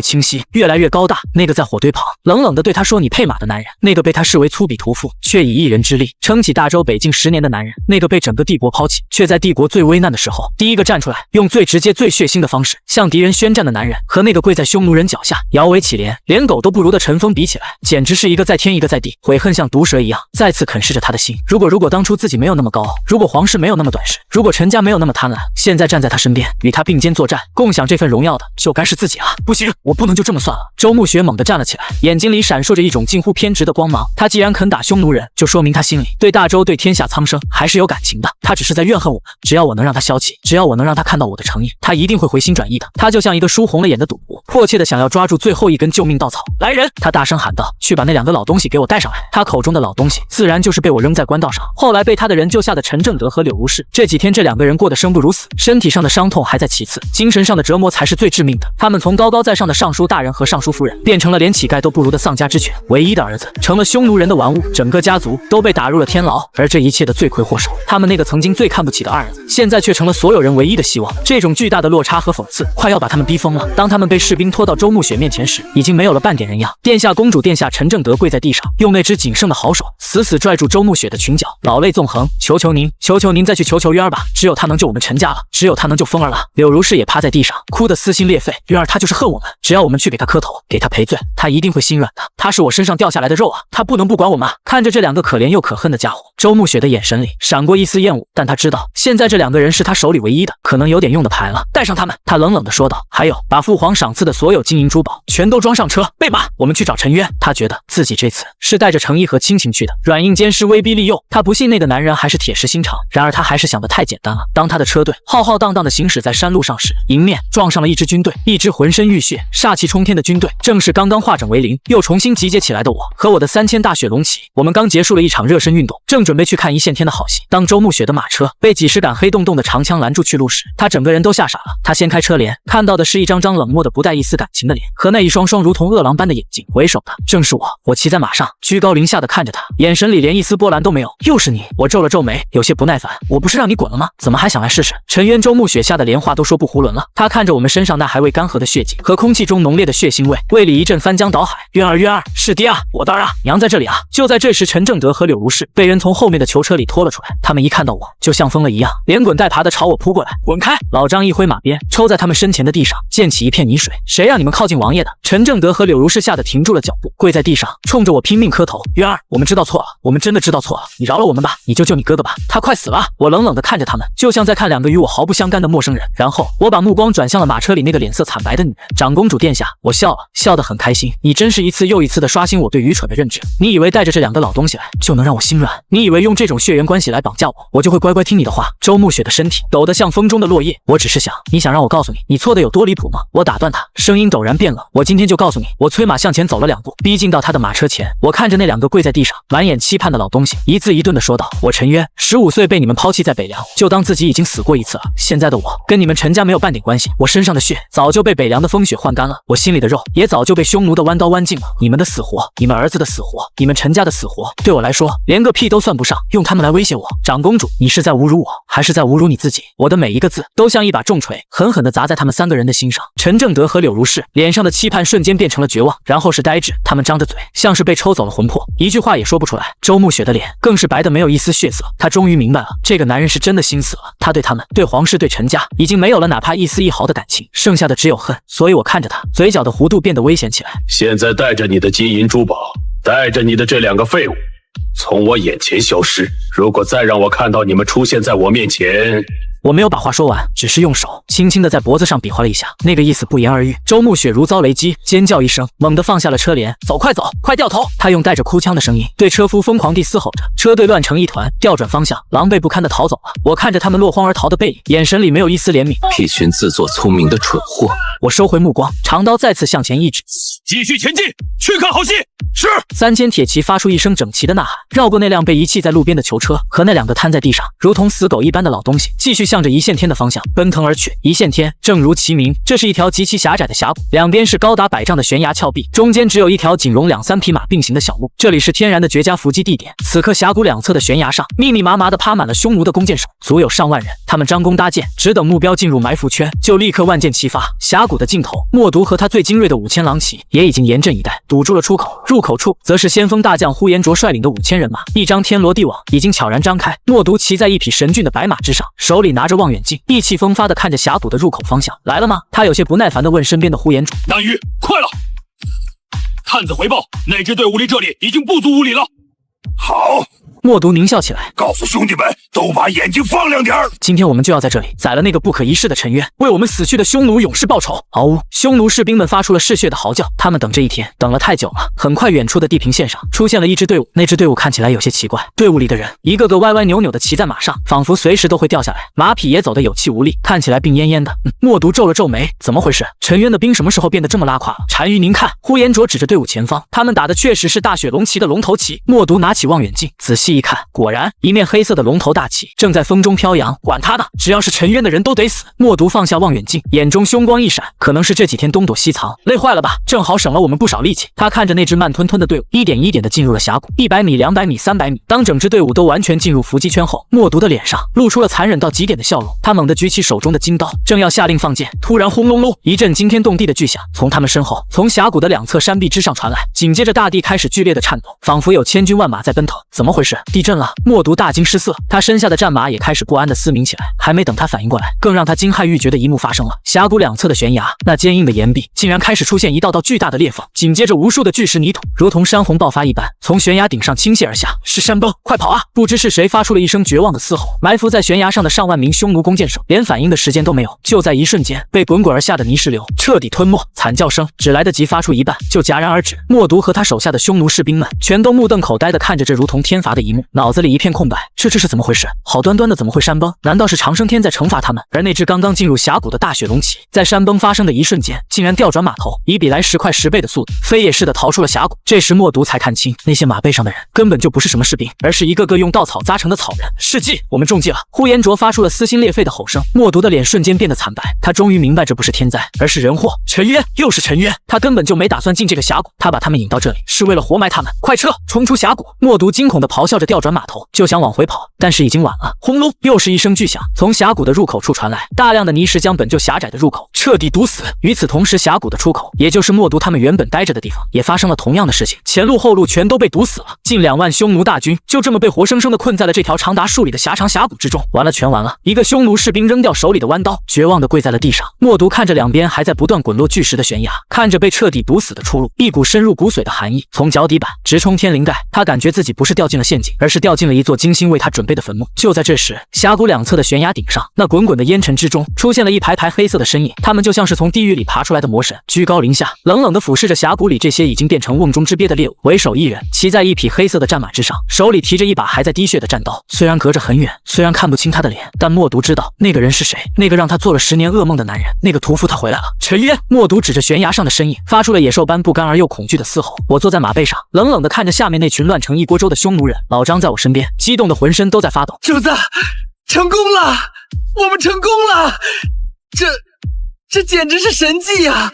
清晰，越来越高大。那个在火堆旁冷冷地对他说你配马的男人，那个被他视为粗鄙屠夫却以一人之力撑起大周北境10年的男人，那个被整个帝国抛弃却在帝国最危难的时候第一个站出来，用最直接最血腥的方式向敌人宣战的男人，和那个跪在匈奴人脚下摇尾乞怜连狗都不如的陈峰比起来，简直是一个在天一个在地。悔恨像毒蛇一样再次啃噬着他的心。如果当初自己没有那么高傲，如果皇室没有那么短视，如果陈家没有那么贪婪，现在站在他身边与他并肩作战共享这份荣耀的就该是自己啊！不行，我不能就这么算了。周慕雪猛地站了起来，眼睛里闪烁着一种近乎偏执的光芒。他既然肯打匈奴人，就说明他心里对大周对天下苍生还是有感情的。他只是在怨恨我们，只要我能让他消气，只要我能让他看到我的诚意，他一定会回心转意的。他就像一个输红了眼的赌徒，迫切的想要抓住最后一根救命稻草。来人！他大声喊道，去把那2个老东西给我带上来。他口中的老东西自然就是被我扔在官道上，后来被他的人救下的陈正德和柳如是。这几天这2个人过得生不如死，身体上的伤痛还在其次，精神上的折磨才是最致命的。他们从高高在上的尚书大人和尚书夫人变成了连乞丐都不如的丧家之犬，唯一的儿子成了匈奴人的玩物，整个家族都被打入了天牢。而这一切的罪魁祸首，他们那个曾经最看不起的2儿子，现在却成了所有人唯一的希望。这种巨大的落差和讽刺快要把他们逼疯了。当他们被士兵拖到周慕雪面前时，已经没有了半点人样。殿下公主殿下，陈正德跪在地上，用那只仅剩的好手死死拽住周慕雪的裙角，老泪纵横，求求您再去求渊儿吧，只有他能救我们陈家了，只有他能救风儿了。柳如是也趴在地上哭得撕心裂肺，渊儿他就是恨我们，只要我们去给他磕头，给他赔罪，他一定会心软的。他是我身上掉下来的肉啊，他不能不管我们啊。看着这2个可怜又可恨的家伙，周慕雪的眼神里闪过一丝厌恶，但他知道现在这2个人是他手里唯一的可能有点用的牌了。带上他们，他冷冷地说道。还有，把父皇赏赐的所有金银珠宝全都装上车，备马，我们去找陈渊。他觉得自己这次是带着诚意和亲情去的，软硬兼施，威逼利诱。他不信那个男人还是铁石心肠，然而他还是想得太简单了。当他的车队浩浩荡荡地行驶在山路上时，迎面撞上了一支军队，一支浑身浴血、煞气冲天的军队，正是刚刚化整为零又重新集结起来的我和我的3000大雪龙骑。我们刚结束了一场热身运动，正准备去看一线天的好戏。当周慕雪的马车被几十杆黑洞洞的长枪拦住去路时，他整个人都吓傻了。他掀开车帘，看到的是一张张冷漠的不带一丝感情的脸和那一双双如同饿狼般的眼睛。回首的正是我，我骑在马上，居高临下的看着他，眼神里连一丝波澜都没有。又是你？我皱了皱眉，有些不耐烦。我不是让你滚了吗？怎么还想来试试？陈渊周慕雪吓得连话都说不囫囵了。他看着我们身上那还未干涸的血迹和空气中浓烈的血腥味，胃里一阵翻江倒海。渊儿，是爹啊，我的儿啊，娘在这里啊！就在这时，陈正德和柳如是被人从后面的囚车里拖了出来。他们一看到我，就像疯了一样，连滚带爬的朝我扑过来。滚开！老张一挥马鞭，抽在他们身前的地上，溅起一片泥水。谁让你们靠近王爷的？陈正德和柳如是吓得停住了脚步，跪在地上，冲着我拼命磕头。渊儿，我们知道错了，我们真的知道错了，你饶了我们吧，你就救你哥哥吧，他快死了。我冷冷地看着他们，就像在看2个与我毫不相干的陌生人。然后我把目光转向了马车里那个脸色惨白的女人。长公主殿下，我笑了，笑得很开心。你真是一次又一次地刷新我对愚蠢的认知。你以为带着这2个老东西来就能让我心软？你以为用这种血缘关系来绑架我，我就会乖乖听你的话？周慕雪的身体抖得像风中的落叶。我只是想，你想让我告诉你，你错的有多离谱吗？我打断他，声音陡然变冷。我今天就告诉你。我催马向前走了2步，逼近到他的马车前。我看着那2个跪在地上满眼期盼的老东西，一字一顿地说道：我陈渊15岁被你们抛弃在北凉，就当自己已经死过一次了。现在的我跟你们陈家没有半点关系，我身上的血早就被北凉的风雪换干了，我心里的肉也早就被匈奴的弯刀剜尽了。你们的死活，你们儿子的死活，你们陈家的死活，对我来说连个屁都算不上，用他们来威胁我。长公主，你是在侮辱我，还是在侮辱你自己？我的每一个字都像一把重锤，狠狠地砸在他们3个人的心上。陈正德和柳如是脸上的期盼瞬间变成了绝望，然后是呆滞，他们张着嘴，像是被抽走了魂魄，一句话也说不出来。周慕雪的脸更是白得没有一丝血色，她终于明白了，这个男人是真的心死了，他对他们、对皇室、对陈家已经没有了哪怕一丝一毫的感情，剩下的只有恨。所以我看着他，嘴角的弧度变得危险起来。现在带着你的金银珠宝，带着你的这2个废物，从我眼前消失。如果再让我看到你们出现在我面前……我没有把话说完，只是用手轻轻地在脖子上比划了一下，那个意思不言而喻。周慕雪如遭雷击，尖叫一声，猛地放下了车帘。走，快走，快掉头！他用带着哭腔的声音对车夫疯狂地嘶吼着，车队乱成一团，调转方向，狼狈不堪地逃走了。我看着他们落荒而逃的背影，眼神里没有一丝怜悯。一群自作聪明的蠢货！我收回目光，长刀再次向前一指，继续前进，去看好戏。是。3000铁骑发出一声整齐的呐喊，绕过那辆被遗弃在路边的囚车和那2个瘫在地上如同死狗一般的老东西，继续向着一线天的方向奔腾而去。一线天正如其名，这是一条极其狭窄的峡谷，两边是高达100丈的悬崖峭壁，中间只有一条仅容2-3匹马并行的小路。这里是天然的绝佳伏击地点。此刻峡谷2侧的悬崖上密密麻麻地趴满了匈奴的弓箭手，足有上万人。他们张弓搭箭，只等目标进入埋伏圈，就立刻万箭齐发。峡谷的尽头，默毒和他最精锐的5000狼骑也已经严阵以待，堵住了出口。入口处则是先锋大将呼延灼率领的5000人马，一张天罗地网已经悄然张开。默毒骑在一匹神骏的白马之上，手里拿着望远镜，意气风发地看着峡谷的入口方向。来了吗？他有些不耐烦地问身边的呼延灼。南隅，快了！探子回报，那支队伍离这里已经不足5里了。好。默毒狞笑起来，告诉兄弟们，都把眼睛放亮点儿。今天我们就要在这里宰了那个不可一世的陈渊，为我们死去的匈奴勇士报仇。嗷呜！匈奴士兵们发出了嗜血的嚎叫，他们等这一天等了太久了。很快，远处的地平线上出现了一支队伍，那支队伍看起来有些奇怪，队伍里的人一个个歪歪扭扭的骑在马上，仿佛随时都会掉下来，马匹也走得有气无力，看起来病恹恹的。默毒皱了皱眉，怎么回事？陈渊的兵什么时候变得这么拉胯了？单于您看，呼延灼指着队伍前方，他们打的确实是大雪龙旗的龙头旗。默毒拿起望远镜，仔细一看，果然一面黑色的龙头大旗正在风中飘扬。管他呢，只要是陈渊的人都得死。默毒放下望远镜，眼中凶光一闪，可能是这几天东躲西藏，累坏了吧？正好省了我们不少力气。他看着那支慢吞吞的队伍，一点一点地进入了峡谷，100米、200米、300米。当整支队伍都完全进入伏击圈后，默毒的脸上露出了残忍到极点的笑容。他猛地举起手中的金刀，正要下令放箭，突然轰隆隆一阵惊天动地的巨响从他们身后，从峡谷的2侧山壁之上传来，紧接着大地开始剧烈的颤抖，仿佛有千军万马在奔腾。怎么回事？事？地震了！默读大惊失色，他身下的战马也开始不安地嘶鸣起来。还没等他反应过来，更让他惊骇欲绝的一幕发生了：峡谷两侧的悬崖，那坚硬的岩壁竟然开始出现一道道巨大的裂缝，紧接着无数的巨石泥土如同山洪爆发一般，从悬崖顶上倾泻而下。是山崩！快跑啊！不知是谁发出了一声绝望的嘶吼，埋伏在悬崖上的上万名匈奴弓箭手连反应的时间都没有，就在一瞬间被滚滚而下的泥石流彻底吞没，惨叫声只来得及发出一半就戛然而止。默读和他手下的匈奴士兵们全都目瞪口呆地看着这如同天罚的一幕，脑子里一片空白。这是怎么回事？好端端的怎么会山崩？难道是长生天在惩罚他们？而那只刚刚进入峡谷的大雪龙骑，在山崩发生的一瞬间，竟然调转马头，以比来10快10倍的速度，飞也似的逃出了峡谷。这时默读才看清，那些马背上的人根本就不是什么士兵，而是一个个用稻草扎成的草人。世纪，我们中计了！呼延灼发出了撕心裂肺的吼声，默读的脸瞬间变得惨白。他终于明白，这不是天灾，而是人祸。陈渊，又是陈渊！他根本就没打算进这个峡谷，他把他们引到这里是为了活埋他们。快撤，冲出峡谷！默读惊恐地咆哮着，调转马头就想往回跑，但是已经晚了。轰隆，又是一声巨响，从峡谷的入口处传来，大量的泥石将本就狭窄的入口彻底堵死。与此同时，峡谷的出口，也就是默读他们原本待着的地方，也发生了同样的事情，前路后路全都被堵死了。近2万匈奴大军就这么被活生生的困在了这条长达数里的狭长峡谷之中。完了，全完了！一个匈奴士兵扔掉手里的弯刀，绝望地跪在了地上。默读看着两边还在不断滚落巨石的悬崖，看着被彻底堵死的出路，一股深入骨髓的寒意从脚底板直冲天灵盖。他感觉自己不是掉进了陷阱，而是掉进了一座精心为他准备的坟墓。就在这时，峡谷两侧的悬崖顶上，那滚滚的烟尘之中出现了一排排黑色的身影，他们就像是从地狱里爬出来的魔神，居高临下，冷冷地俯视着峡谷里这些已经变成瓮中之鳖的猎物。为首一人骑在一匹黑色的战马之上，手里提着一把还在滴血的战刀。虽然隔着很远，虽然看不清他的脸，但默读知道那个人是谁，那个让他做了10年噩梦的男人，那个屠夫他回来了。陈渊！默读指着悬崖上的身影，发出了野兽般不甘而又恐惧的嘶吼。我坐在马背上，冷冷地看着下面那群乱成一锅粥的匈奴人。老张在我身边，激动的浑身都在发抖。主子，成功了！我们成功了！这简直是神迹呀！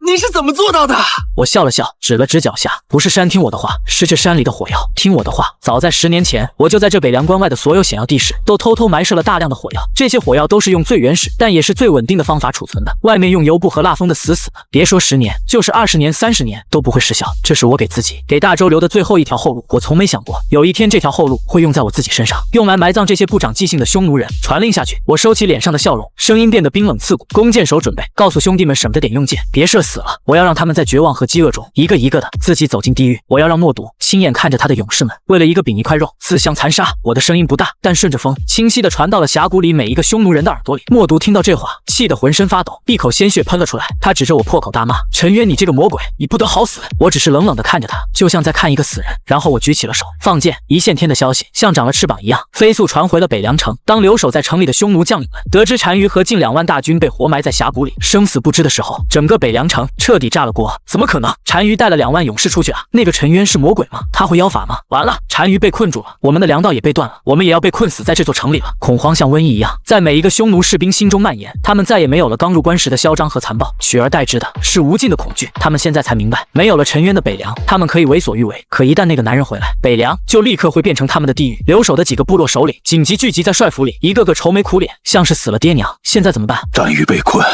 你是怎么做到的？我笑了笑，指了指脚下，不是山听我的话，是这山里的火药听我的话。早在10年前，我就在这北凉关外的所有险要地势都偷偷埋设了大量的火药，这些火药都是用最原始但也是最稳定的方法储存的，外面用油布和蜡封的死死的，别说10年，就是20年、30年都不会失效。这是我给自己、给大周留的最后一条后路。我从没想过有一天这条后路会用在我自己身上，用来埋葬这些不长记性的匈奴人。传令下去，我收起脸上的笑容，声音变得冰冷刺骨。弓箭手准备，告诉兄弟们省着点用箭，别射死了。我要让他们在绝望和饥饿中一个一个的自己走进地狱。我要让默读亲眼看着他的勇士们为了一个饼一块肉自相残杀。我的声音不大，但顺着风清晰地传到了峡谷里每一个匈奴人的耳朵里。默读听到这话，气得浑身发抖，一口鲜血喷了出来。他指着我破口大骂：陈渊，你这个魔鬼，你不得好死！我只是冷冷地看着他，就像在看一个死人。然后我举起了手，放箭。一线天的消息像长了翅膀一样飞速传回了北凉城。当留守在城里的匈奴将领们得知单于和近2万大军被活埋在峡谷里，生死不知的时候，整个北凉城彻底炸了锅。怎么可能？单于带了2万勇士出去啊？那个陈渊是魔鬼吗？他会妖法吗？完了，单于被困住了，我们的粮道也被断了，我们也要被困死在这座城里了。恐慌像瘟疫一样在每一个匈奴士兵心中蔓延，他们再也没有了刚入关时的嚣张和残暴，取而代之的是无尽的恐惧。他们现在才明白，没有了陈渊的北凉，他们可以为所欲为，可一旦那个男人回来，北凉就立刻会变成他们的地狱。留守的几个部落首领紧急聚集在帅府里，一个个愁眉苦脸，像是死了爹娘。现在怎么办？单于被困，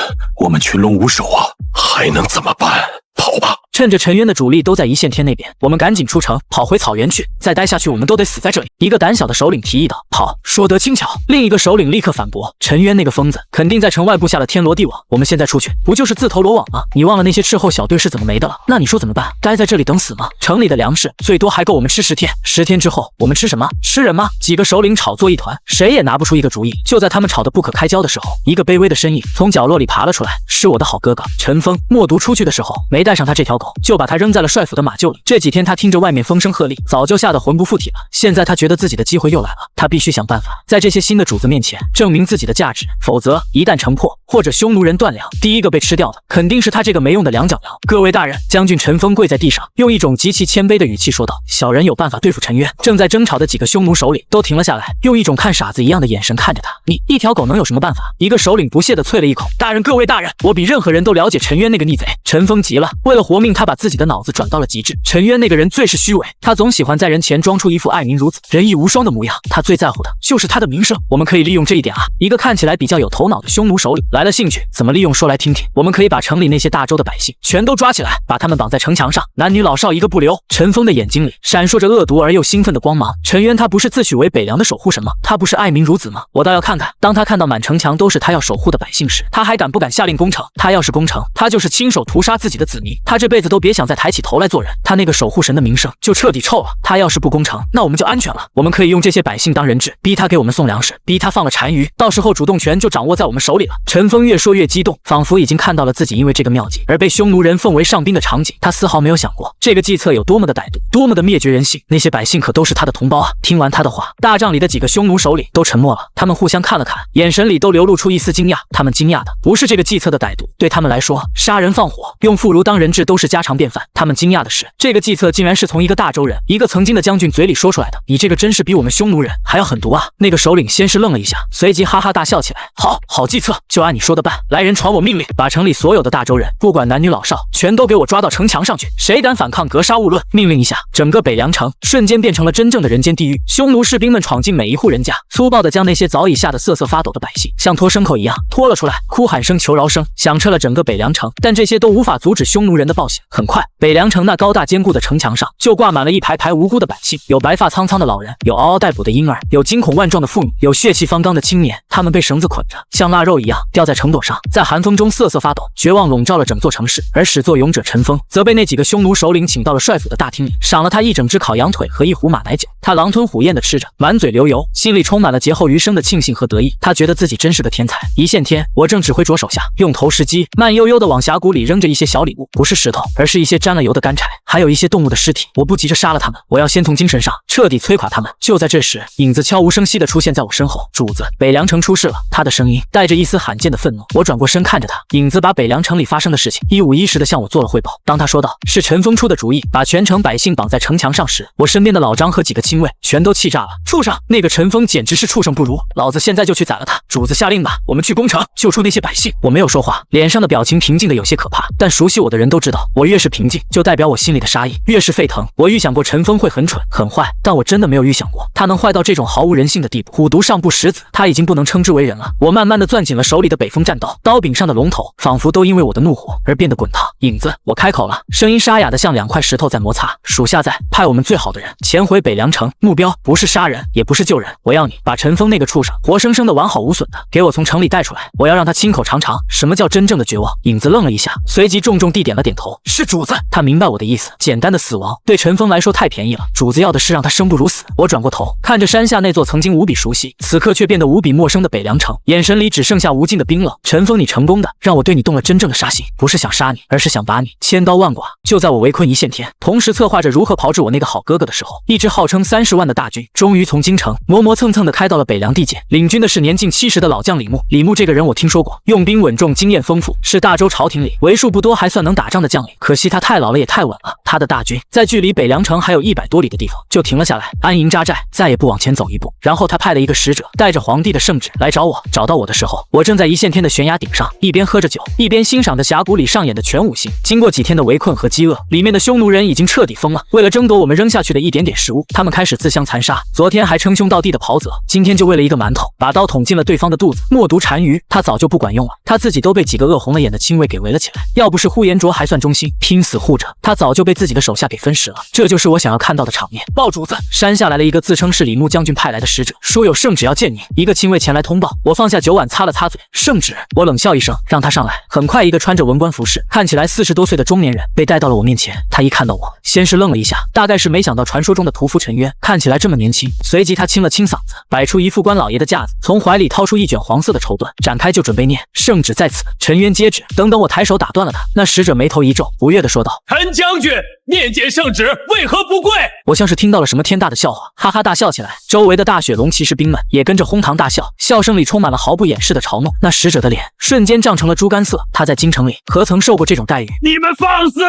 我们群龙无首啊，还能怎么办？跑吧！趁着陈渊的主力都在一线天那边，我们赶紧出城，跑回草原去。再待下去，我们都得死在这里。一个胆小的首领提议道：“跑！”说得轻巧。另一个首领立刻反驳：“陈渊那个疯子，肯定在城外布下了天罗地网。我们现在出去，不就是自投罗网吗？你忘了那些斥候小队是怎么没的了？那你说怎么办？待在这里等死吗？城里的粮食最多还够我们吃10天，10天之后我们吃什么？吃人吗？”几个首领吵作一团，谁也拿不出一个主意。就在他们吵得不可开交的时候，一个卑微的身影从角落里爬了出来，是我的好哥哥陈峰。默读出去的时候没带上他这条狗，就把他扔在了帅府的马厩里。这几天他听着外面风声鹤唳，早就吓得魂不附体了。现在他觉得自己的机会又来了，他必须想办法在这些新的主子面前证明自己的价值，否则一旦城破或者匈奴人断粮，第一个被吃掉的肯定是他这个没用的两脚羊。各位大人，将军陈峰跪在地上，用一种极其谦卑的语气说道：“小人有办法对付陈渊。”正在争吵的几个匈奴首领都停了下来，用一种看傻子一样的眼神看着他。你一条狗能有什么办法？一个首领不屑地啐了一口：“大人，各位大人，我比任何人都了解陈渊那个逆贼。”陈峰急了，为了活命，他把自己的脑子转到了极致。陈渊那个人最是虚伪，他总喜欢在人前装出一副爱民如子、仁义无双的模样。他最在乎的就是他的名声。我们可以利用这一点啊！一个看起来比较有头脑的匈奴首领来了兴趣，怎么利用说来听听。我们可以把城里那些大州的百姓全都抓起来，把他们绑在城墙上，男女老少一个不留。陈峰的眼睛里闪烁着恶毒而又兴奋的光芒。陈渊他不是自诩为北凉的守护神吗？他不是爱民如子吗？我倒要看看，当他看到满城墙都是他要守护的百姓时，他还敢不敢下令攻城？他要是攻城，他就是亲手屠杀自己的子民，他这辈子都别想再抬起头来做人，他那个守护神的名声就彻底臭了。他要是不攻城，那我们就安全了。我们可以用这些百姓当人质，逼他给我们送粮食，逼他放了单于，到时候主动权就掌握在我们手里了。陈峰越说越激动，仿佛已经看到了自己因为这个妙计而被匈奴人奉为上宾的场景。他丝毫没有想过这个计策有多么的歹毒，多么的灭绝人性。那些百姓可都是他的同胞啊！听完他的话，大帐里的几个匈奴首领都沉默了，他们互相看了看，眼神里都流露出一丝惊讶。他们惊讶的不是这个计策的歹毒，对他们来说，杀人放火、用妇孺当人质都是家常便饭。他们惊讶的是，这个计策竟然是从一个大州人、一个曾经的将军嘴里说出来的。你这个真是比我们匈奴人还要狠毒啊！那个首领先是愣了一下，随即哈哈大笑起来。好计策，就按你说的办。来人传我命令，把城里所有的大州人，不管男女老少，全都给我抓到城墙上去，谁敢反抗，格杀勿论。命令一下，整个北凉城瞬间变成了真正的人间地狱。匈奴士兵们闯进每一户人家，粗暴地将那些早已吓得瑟瑟发抖的百姓像拖牲口一样拖了出来，哭喊声、求饶声响彻了整个北凉城，但这些都无法阻止匈奴人的暴行。很快，北凉城那高大坚固的城墙上就挂满了一排排无辜的百姓，有白发苍苍的老人，有嗷嗷待哺的婴儿，有惊恐万状的妇女，有血气方刚的青年。他们被绳子捆着，像腊肉一样吊在城垛上，在寒风中瑟瑟发抖，绝望笼罩了整座城市。而始作俑者陈峰则被那几个匈奴首领请到了帅府的大厅里，赏了他一整只烤羊腿和一壶马奶酒。他狼吞虎咽地吃着，满嘴流油，心里充满了劫后余生的庆幸和得意。他觉得自己真是个天才。一线天，我正指挥着手下用投石机慢悠悠地往峡谷里扔着一些小礼物，不是石头，而是一些沾了油的干柴，还有一些动物的尸体。我不急着杀了他们，我要先从精神上彻底摧垮他们。就在这时，影子悄无声息地出现在我身后。主子，北凉城出事了。他的声音带着一丝罕见的愤怒。我转过身看着他，影子把北凉城里发生的事情一五一十地向我做了汇报。当他说道是陈峰出的主意，把全城百姓绑在城墙上时，我身边的老张和几个亲卫全都气炸了。畜生，那个陈峰简直是畜生不如，老子现在就去宰了他。主子下令吧，我们去攻城，救出那些百姓。我没有说话，脸上的表情平静的有些可怕，但熟悉我的人都知道，我越是平静，就代表我心里的杀意越是沸腾。我预想过陈峰会很蠢很坏，但我真的没有预想过他能坏到这种毫无人性的地步。虎毒尚不食子，他已经不能称之为人了。我慢慢的攥紧了手里的北风战刀，刀柄上的龙头仿佛都因为我的怒火而变得滚烫。影子，我开口了，声音沙哑的像两块石头在摩擦。属下在派我们最好的人前回北凉城，目标不是杀人，也不是救人，我要你把陈峰那个畜生活生生的完好无损的给我从城里带出来，我要让他亲口尝尝什么叫真正的绝望。影子愣了一下，随即重重地点了点头，是主子。他明白我的意思，简单的死亡对陈峰来说太便宜了，主子要的是让他生不如死。我转过头看着山下那座曾经无比熟悉，此刻却变得无比陌生的北凉城，眼神里只剩下无尽的冰冷。陈峰，你成功的让我对你动了真正的杀心，不是想杀你，而是想把你千刀万剐。就在我围困一线天，同时策划着如何炮制我那个好哥哥的时候，一支号称30万的大军终于从京城磨磨蹭蹭的开到了北凉地界，领军的是年近70的老将李牧。李牧这个人我听说过，用兵稳重，经验丰富，是大周朝廷里为数不多还算能打仗的将领，可惜他太老了也太稳了。他的大军在距离北凉城还有100多里的地方就停了下来，安营扎寨，再也不往前走一步。然后他派了一个使者带着皇帝的圣旨来找我。找到我的时候，我正在一线天的悬崖顶上，一边喝着酒，一边欣赏着峡谷里上演的全武行。经过几天的围困和饥饿，里面的匈奴人已经彻底疯了。为了争夺我们扔下去的一点点食物，他们开始自相残杀。昨天还称兄道弟的袍泽，今天就为了一个馒头，把刀捅进了对方的肚子。默毒单于，他早就不管用了，他自己都被几个饿红了眼的亲卫给围了起来。要不是呼延灼还算忠心，拼死护着，他早就被自己的手下给分食了。这就是我想要看到的场面。报主子，山下来了一个自称是李牧将军派来的使者，说有圣旨要见你。一个亲卫前来通报。我放下酒碗擦了擦嘴，圣旨？我冷笑一声，让他上来。很快，一个穿着文官服饰，看起来40多岁的中年人被带到了我面前。他一看到我，先是愣了一下，大概是没想到传说中的屠夫陈渊看起来这么年轻。随即他清了清嗓子，摆出一副官老爷的架子，从怀里掏出一卷黄色的绸缎，展开就准备念。圣旨在此。陈渊接旨。等等，我抬手打断了他。那使者眉头一皱，不悦地说道：陈将军，面见圣旨，为何不跪？我像是听到了什么天大的笑话，哈哈大笑起来。周围的大雪龙骑士兵们也跟着哄堂大笑，笑声里充满了毫不掩饰的嘲弄。那使者的脸瞬间涨成了猪肝色，他在京城里何曾受过这种待遇？你们放肆！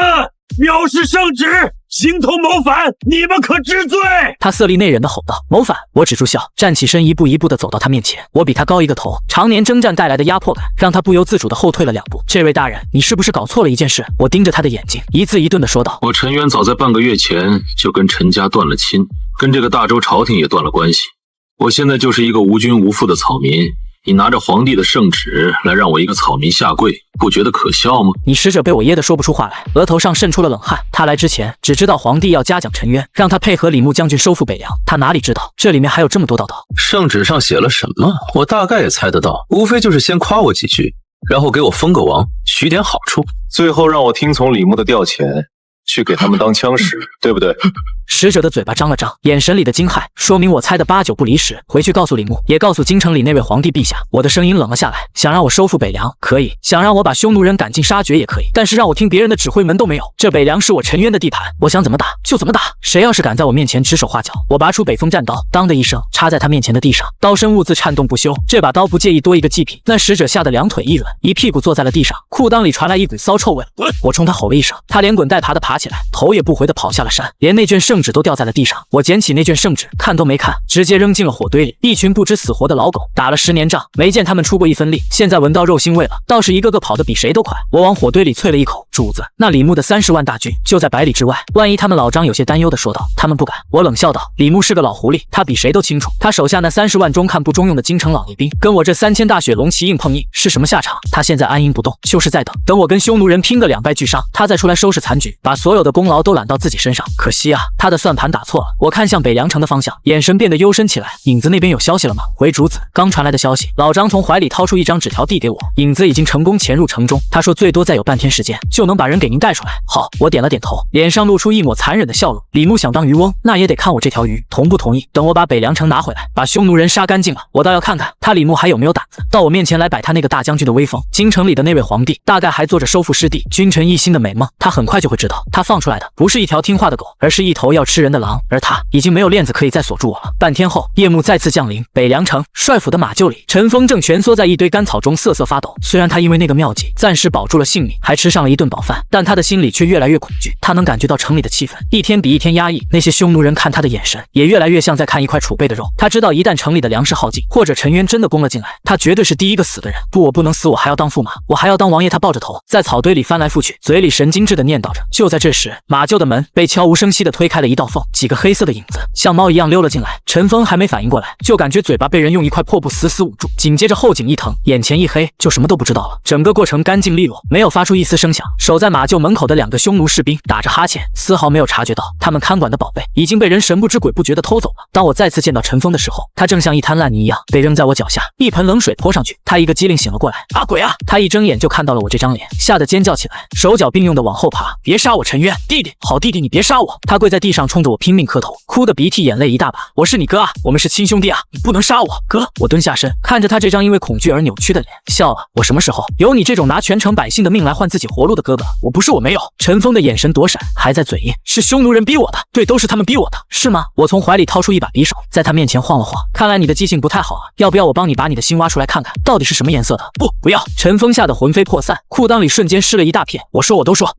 藐视圣旨，形同谋反，你们可知罪？他色厉内荏地吼道：谋反！我止住笑，站起身，一步一步地走到他面前。我比他高一个头，常年征战带来的压迫感让他不由自主地后退了2步。这位大人，你是不是搞错了一件事？我盯着他的眼睛，一字一顿地说道：我陈渊早在半个月前就跟陈家断了亲，跟这个大周朝廷也断了关系。我现在就是一个无君无父的草民，你拿着皇帝的圣旨来让我一个草民下跪，不觉得可笑吗？你使者被我噎得说不出话来，额头上渗出了冷汗。他来之前只知道皇帝要嘉奖陈渊，让他配合李牧将军收复北凉，他哪里知道这里面还有这么多道道。圣旨上写了什么？我大概也猜得到，无非就是先夸我几句，然后给我封个王，许点好处，最后让我听从李牧的调遣，去给他们当枪使，对不对？使者的嘴巴张了张，眼神里的惊骇说明我猜的8、9不离10。回去告诉李牧，也告诉京城里那位皇帝陛下。我的声音冷了下来，想让我收复北凉可以，想让我把匈奴人赶尽杀绝也可以，但是让我听别人的指挥门都没有。这北凉是我陈渊的地盘，我想怎么打就怎么打，谁要是敢在我面前指手画脚，我拔出北风战刀，当的一声插在他面前的地上，刀身兀自颤动不休。这把刀不介意多一个祭品。那使者吓得两腿一软，一屁股坐在了地上，裤裆里传来一股骚臭味。我冲他吼了一声，他连滚带爬的爬起来，头也不回的跑下了山，连那卷圣旨都掉在了地上。我捡起那卷圣旨，看都没看，直接扔进了火堆里。一群不知死活的老狗，打了10年仗，没见他们出过一分力，现在闻到肉腥味了，倒是一个个跑得比谁都快。我往火堆里啐了一口，主子，那李牧的30万大军就在百里之外，万一他们老张有些担忧的说道，他们不敢。我冷笑道，李牧是个老狐狸，他比谁都清楚，他手下那30万中看不中用的京城老爷兵，跟我这3000大雪龙骑硬碰硬是什么下场？他现在安营不动，就是在等我跟匈奴人拼个2败俱伤，他再出来收拾残局，把所有的功劳都揽到自己身上。可惜啊，他的算盘打错了。我看向北凉城的方向，眼神变得幽深起来。影子那边有消息了吗？回主子，刚传来的消息。老张从怀里掏出一张纸条递给我，影子已经成功潜入城中，他说最多再有半天时间就能把人给您带出来。好，我点了点头，脸上露出一抹残忍的笑容。李牧想当渔翁，那也得看我这条鱼同不同意。等我把北凉城拿回来，把匈奴人杀干净了，我倒要看看他李牧还有没有胆子到我面前来摆他那个大将军的威风。京城里的那位皇帝大概还做着收复失地、君臣一心的美梦，他很快就会知道，他放出来的不是一条听话的狗，而是一头要吃人的狼，而他已经没有链子可以再锁住我了。半天后，夜幕再次降临，北凉城帅府的马厩里，陈峰正蜷缩在一堆干草中瑟瑟发抖。虽然他因为那个妙计暂时保住了性命，还吃上了一顿饱饭，但他的心里却越来越恐惧。他能感觉到城里的气氛一天比一天压抑，那些匈奴人看他的眼神也越来越像在看一块储备的肉。他知道一旦城里的粮食耗尽，或者陈渊真的攻了进来，他绝对是第一个死的人。不，我不能死，我还要当驸马，我还要当王爷。他抱着头在草堆里翻来覆去，嘴里神经质的念叨着。就在这时，马厩的门被悄无声息地推开了一道缝，几个黑色的影子像猫一样溜了进来。陈峰还没反应过来，就感觉嘴巴被人用一块破布死死捂住，紧接着后颈一疼，眼前一黑，就什么都不知道了。整个过程干净利落，没有发出一丝声响。守在马厩门口的2个匈奴士兵打着哈欠，丝毫没有察觉到他们看管的宝贝已经被人神不知鬼不觉地偷走了。当我再次见到陈峰的时候，他正像一滩烂泥一样被扔在我脚下，一盆冷水泼上去，他一个机灵醒了过来。啊鬼啊！他一睁眼就看到了我这张脸，吓得尖叫起来，手脚并用的往后爬。别杀我陈渊，弟弟，好弟弟，你别杀我！他跪在地上冲着我拼命磕头，哭得鼻涕眼泪一大把。我是你哥啊，我们是亲兄弟啊，你不能杀我哥！我蹲下身，看着他这张因为恐惧而扭曲的脸，笑了。我什么时候有你这种拿全城百姓的命来换自己活路的哥哥？我不是，我没有。陈峰的眼神躲闪，还在嘴硬，是匈奴人逼我的，对，都是他们逼我的，是吗？我从怀里掏出一把匕首，在他面前晃了晃。看来你的记性不太好啊，要不要我帮你把你的心挖出来看看，到底是什么颜色的？不要！陈峰吓得魂飞魄散，裤裆里瞬间湿了一大片。我都说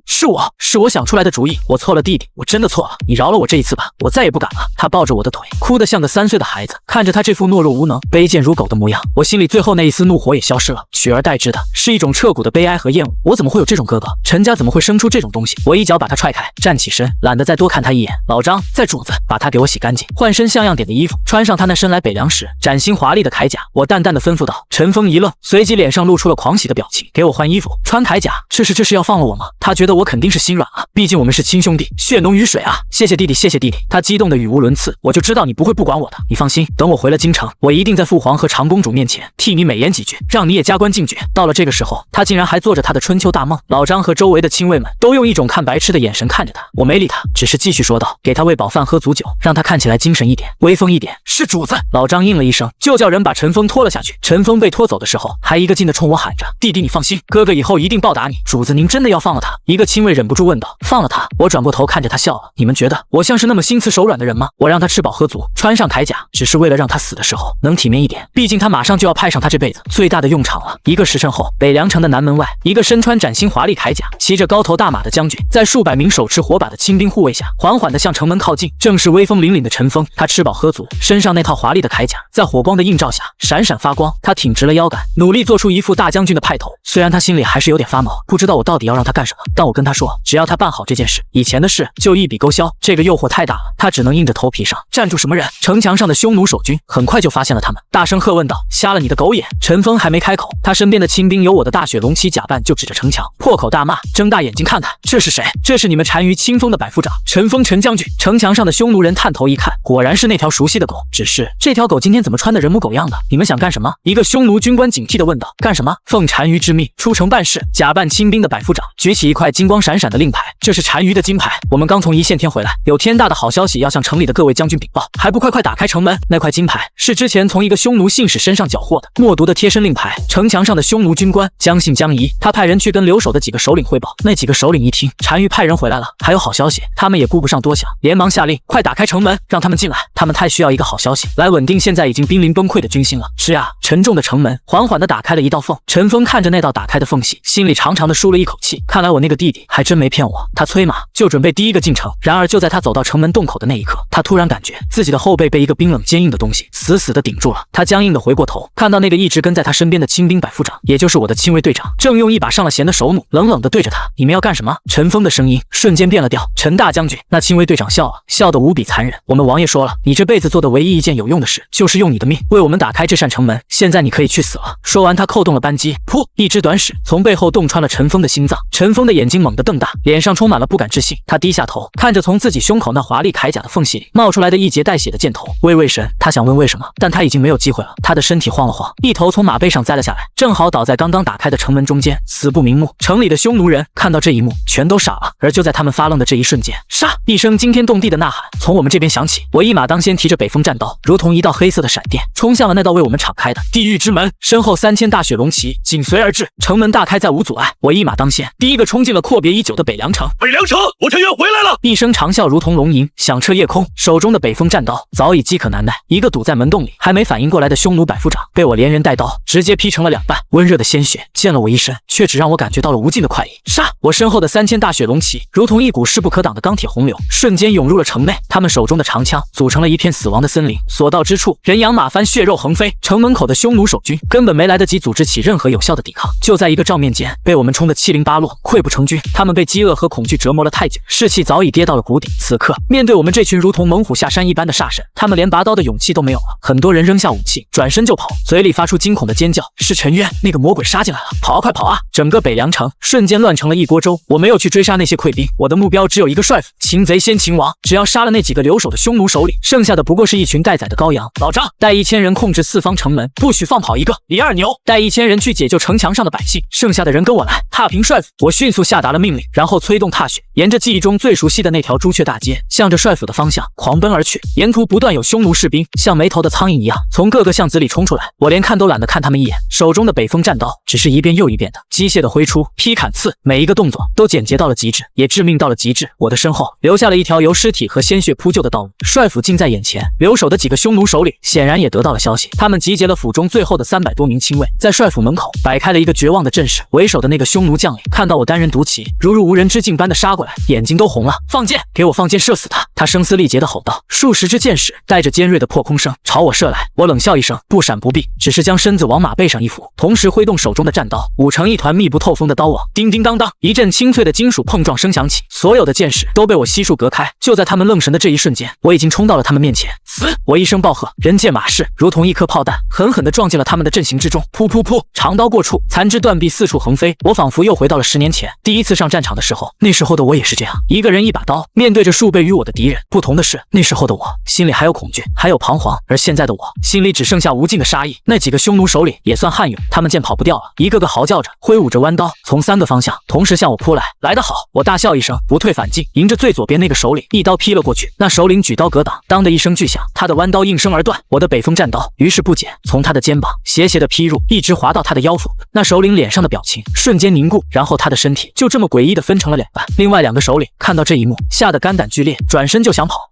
是我想出来的主意，我错了弟弟，我真的错了，你饶了我这一次吧，我再也不敢了。他抱着我的腿，哭得像个3岁的孩子，看着他这副懦弱无能、卑贱如狗的模样，我心里最后那一丝怒火也消失了，取而代之的是一种彻骨的悲哀和厌恶。我怎么会有这种哥哥？陈家怎么会生出这种东西？我一脚把他踹开，站起身，懒得再多看他一眼。老张，在主子，把他给我洗干净，换身像样点的衣服，穿上他那身来北凉时崭新华丽的铠甲。我淡淡的吩咐道。陈峰一愣，随即脸上露出了狂喜的表情。给我换衣服，穿铠甲，这是要放了我吗？他觉得我肯定是心软了，毕竟我们是亲兄弟，血浓于水啊！谢谢弟弟，谢谢弟弟！他激动的语无伦次。我就知道你不会不管我的，你放心，等我回了京城，我一定在父皇和长公主面前替你美言几句，让你也加官进爵。到了这个时候，他竟然还做着他的春秋大梦。老张和周围的亲卫们都用一种看白痴的眼神看着他，我没理他，只是继续说道：“给他喂饱饭，喝足酒，让他看起来精神一点，威风一点。”是主子。老张应了一声，就叫人把陈峰拖了下去。陈峰被拖走的时候，还一个劲的冲我喊着：“弟弟，你放心，哥哥以后一定报答你。”主子，您真的要放了他？一个亲卫忍不住问道。放了他？我转过头看着他笑了。你们觉得我像是那么心慈手软的人吗？我让他吃饱喝足，穿上铠甲，只是为了让他死的时候能体面一点。毕竟他马上就要派上他这辈子最大的用场了。一个时辰后，北凉城的南门外，一个身穿崭新华丽铠甲、骑着高头大马的将军，在数百名手持火把的亲兵护卫下，缓缓地向城门靠近。正是威风凛凛的陈峰。他吃饱喝足，身上那套华丽的铠甲在火光的映照下闪闪发光。他挺直了腰杆，努力做出一副大将军的派头。虽然他心里还是有点发毛，不知道我到底要让他干什么，但我跟他说，只要他办好好这件事，以前的事就一笔勾销。这个诱惑太大了，他只能硬着头皮上。站住什么人？城墙上的匈奴守军很快就发现了他们，大声喝问道：“瞎了你的狗眼！”陈峰还没开口，他身边的亲兵有我的大雪龙骑假扮，就指着城墙，破口大骂，睁大眼睛看看，这是谁？这是你们单于清风的百夫长陈峰陈将军。城墙上的匈奴人探头一看，果然是那条熟悉的狗，只是这条狗今天怎么穿的人模狗样的？你们想干什么？一个匈奴军官警惕地问道。干什么？奉单于之命出城办事。假扮亲兵的百夫长举起一块金光闪闪的令牌，这是单于的金牌。我们刚从一线天回来，有天大的好消息要向城里的各位将军禀报，还不快快打开城门！那块金牌是之前从一个匈奴信使身上缴获的，默读的贴身令牌。城墙上的匈奴军官将信将疑，他派人去跟留守的几个首领汇报。那几个首领一听单于派人回来了，还有好消息，他们也顾不上多想，连忙下令快打开城门，让他们进来。他们太需要一个好消息来稳定现在已经濒临崩溃的军心了。是啊，沉重的城门缓缓地打开了一道缝。陈峰看着那道打开的缝隙，心里长长的舒了一口气。看来我那个弟弟还真没骗我。他催马就准备第一个进城，然而就在他走到城门洞口的那一刻，他突然感觉自己的后背被一个冰冷坚硬的东西死死地顶住了。他僵硬地回过头，看到那个一直跟在他身边的亲兵百夫长，也就是我的亲卫队长，正用一把上了弦的手弩冷冷地对着他。你们要干什么？陈峰的声音瞬间变了调。陈大将军。那亲卫队长笑了，笑得无比残忍。我们王爷说了，你这辈子做的唯一一件有用的事，就是用你的命为我们打开这扇城门。现在你可以去死了。说完，他扣动了扳机，噗，一支短矢从背后洞穿了陈峰的心脏。陈峰的眼睛猛地瞪大，脸上充满了不敢置信。他低下头，看着从自己胸口那华丽铠甲的缝隙里冒出来的一节带血的箭头。魏魏神，他想问为什么，但他已经没有机会了。他的身体晃了晃，一头从马背上栽了下来，正好倒在刚刚打开的城门中间，死不瞑目。城里的匈奴人看到这一幕，全都傻了。而就在他们发愣的这一瞬间，杀！一声惊天动地的呐喊从我们这边响起。我一马当先，提着北风战刀，如同一道黑色的闪电，冲向了那道为我们敞开的地狱之门。身后3000大雪龙骑紧随而至，城门大开，再无阻碍。我一马当先，第一个冲进了阔别已久的北凉城。北凉城，我陈元回来了！一声长啸如同龙吟，响彻夜空。手中的北风战刀早已饥渴难耐，一个堵在门洞里还没反应过来的匈奴百夫长被我连人带刀直接劈成了2半。温热的鲜血溅了我一身，却只让我感觉到了无尽的快意。杀！我身后的3000大雪龙骑如同一股势不可挡的钢铁洪流，瞬间涌入了城内。他们手中的长枪组成了一片死亡的森林，所到之处人仰马翻，血肉横飞。城门口的匈奴守军根本没来得及组织起任何有效的抵抗，就在一个照面间被我们冲得七零八落，溃不成军。他们被饥饿和恐惧折磨了太久，士气早已跌到了谷底。此刻面对我们这群如同猛虎下山一般的煞神，他们连拔刀的勇气都没有了。很多人扔下武器转身就跑，嘴里发出惊恐的尖叫。是陈渊，那个魔鬼杀进来了！跑啊，快跑啊！整个北凉城瞬间乱成了一锅粥。我没有去追杀那些溃兵，我的目标只有一个帅府，擒贼先擒王。只要杀了那几个留守的匈奴首领，剩下的不过是一群待宰的羔羊。老张，带1000人控制四方城门，不许放跑一个。李二牛，带1000人去解救城墙上的百姓，剩下的人跟我来，踏平帅府。我迅速下达了命令，然后催动踏雪，沿着记忆中最熟悉的那条朱雀大街，向着帅府的方向狂奔而去。沿途不断有匈奴士兵像没头的苍蝇一样从各个巷子里冲出来，我连看都懒得看他们一眼，手中的北风战刀只是一遍又一遍的机械的挥出，劈砍刺，每一个动作都简洁到了极致，也致命到了极致。我的身后留下了一条由尸体和鲜血铺就的道路，帅府近在眼前。留守的几个匈奴首领显然也得到了消息，他们集结了府中最后的300多名亲卫，在帅府门口摆开了一个绝望的阵势。为首的那个匈奴将领看到我单人独骑，如入无人之境般的杀过来，眼睛都红了。放箭，给我放箭，射死他！他声嘶力竭地吼道。数十支箭矢带着尖锐的破空声朝我射来，我冷笑一声，不闪不避，只是将身子往马背上一俯，同时挥动手中的战刀，舞成一团密不透风的刀网。叮叮当当，一阵清脆的金属碰撞声响起，所有的箭矢都被我悉数隔开。就在他们愣神的这一瞬间，我已经冲到了他们面前。死！我一声暴喝，人箭马逝，如同一颗炮弹，狠狠地撞进了他们的阵型之中。噗噗噗，长刀过处，残肢断臂四处横飞。我仿佛又回到了10年前第一次上战场的时候，那时候的我也是这样，一个人一把刀，面对着数倍于我的敌人。不同的是，那时候的我心里还有恐惧，还有彷徨，而现在的我心里只剩下无尽的杀意。那几个匈奴首领也算悍勇，他们见跑不掉了，一个个嚎叫着，挥舞着弯刀，从3个方向同时向我扑来。来得好！我大笑一声，不退反进，迎着最左边那个首领一刀劈了过去。那首领举刀格挡，当的一声巨响，他的弯刀应声而断。我的北风战刀于是不减，从他的肩膀斜斜的劈入，一直划到他的腰腹。那首领脸上的表情瞬间凝固，然后他的身体就这么诡异的分成了2半。另外2个首领看到这一幕，吓得肝胆俱裂，转身就想跑，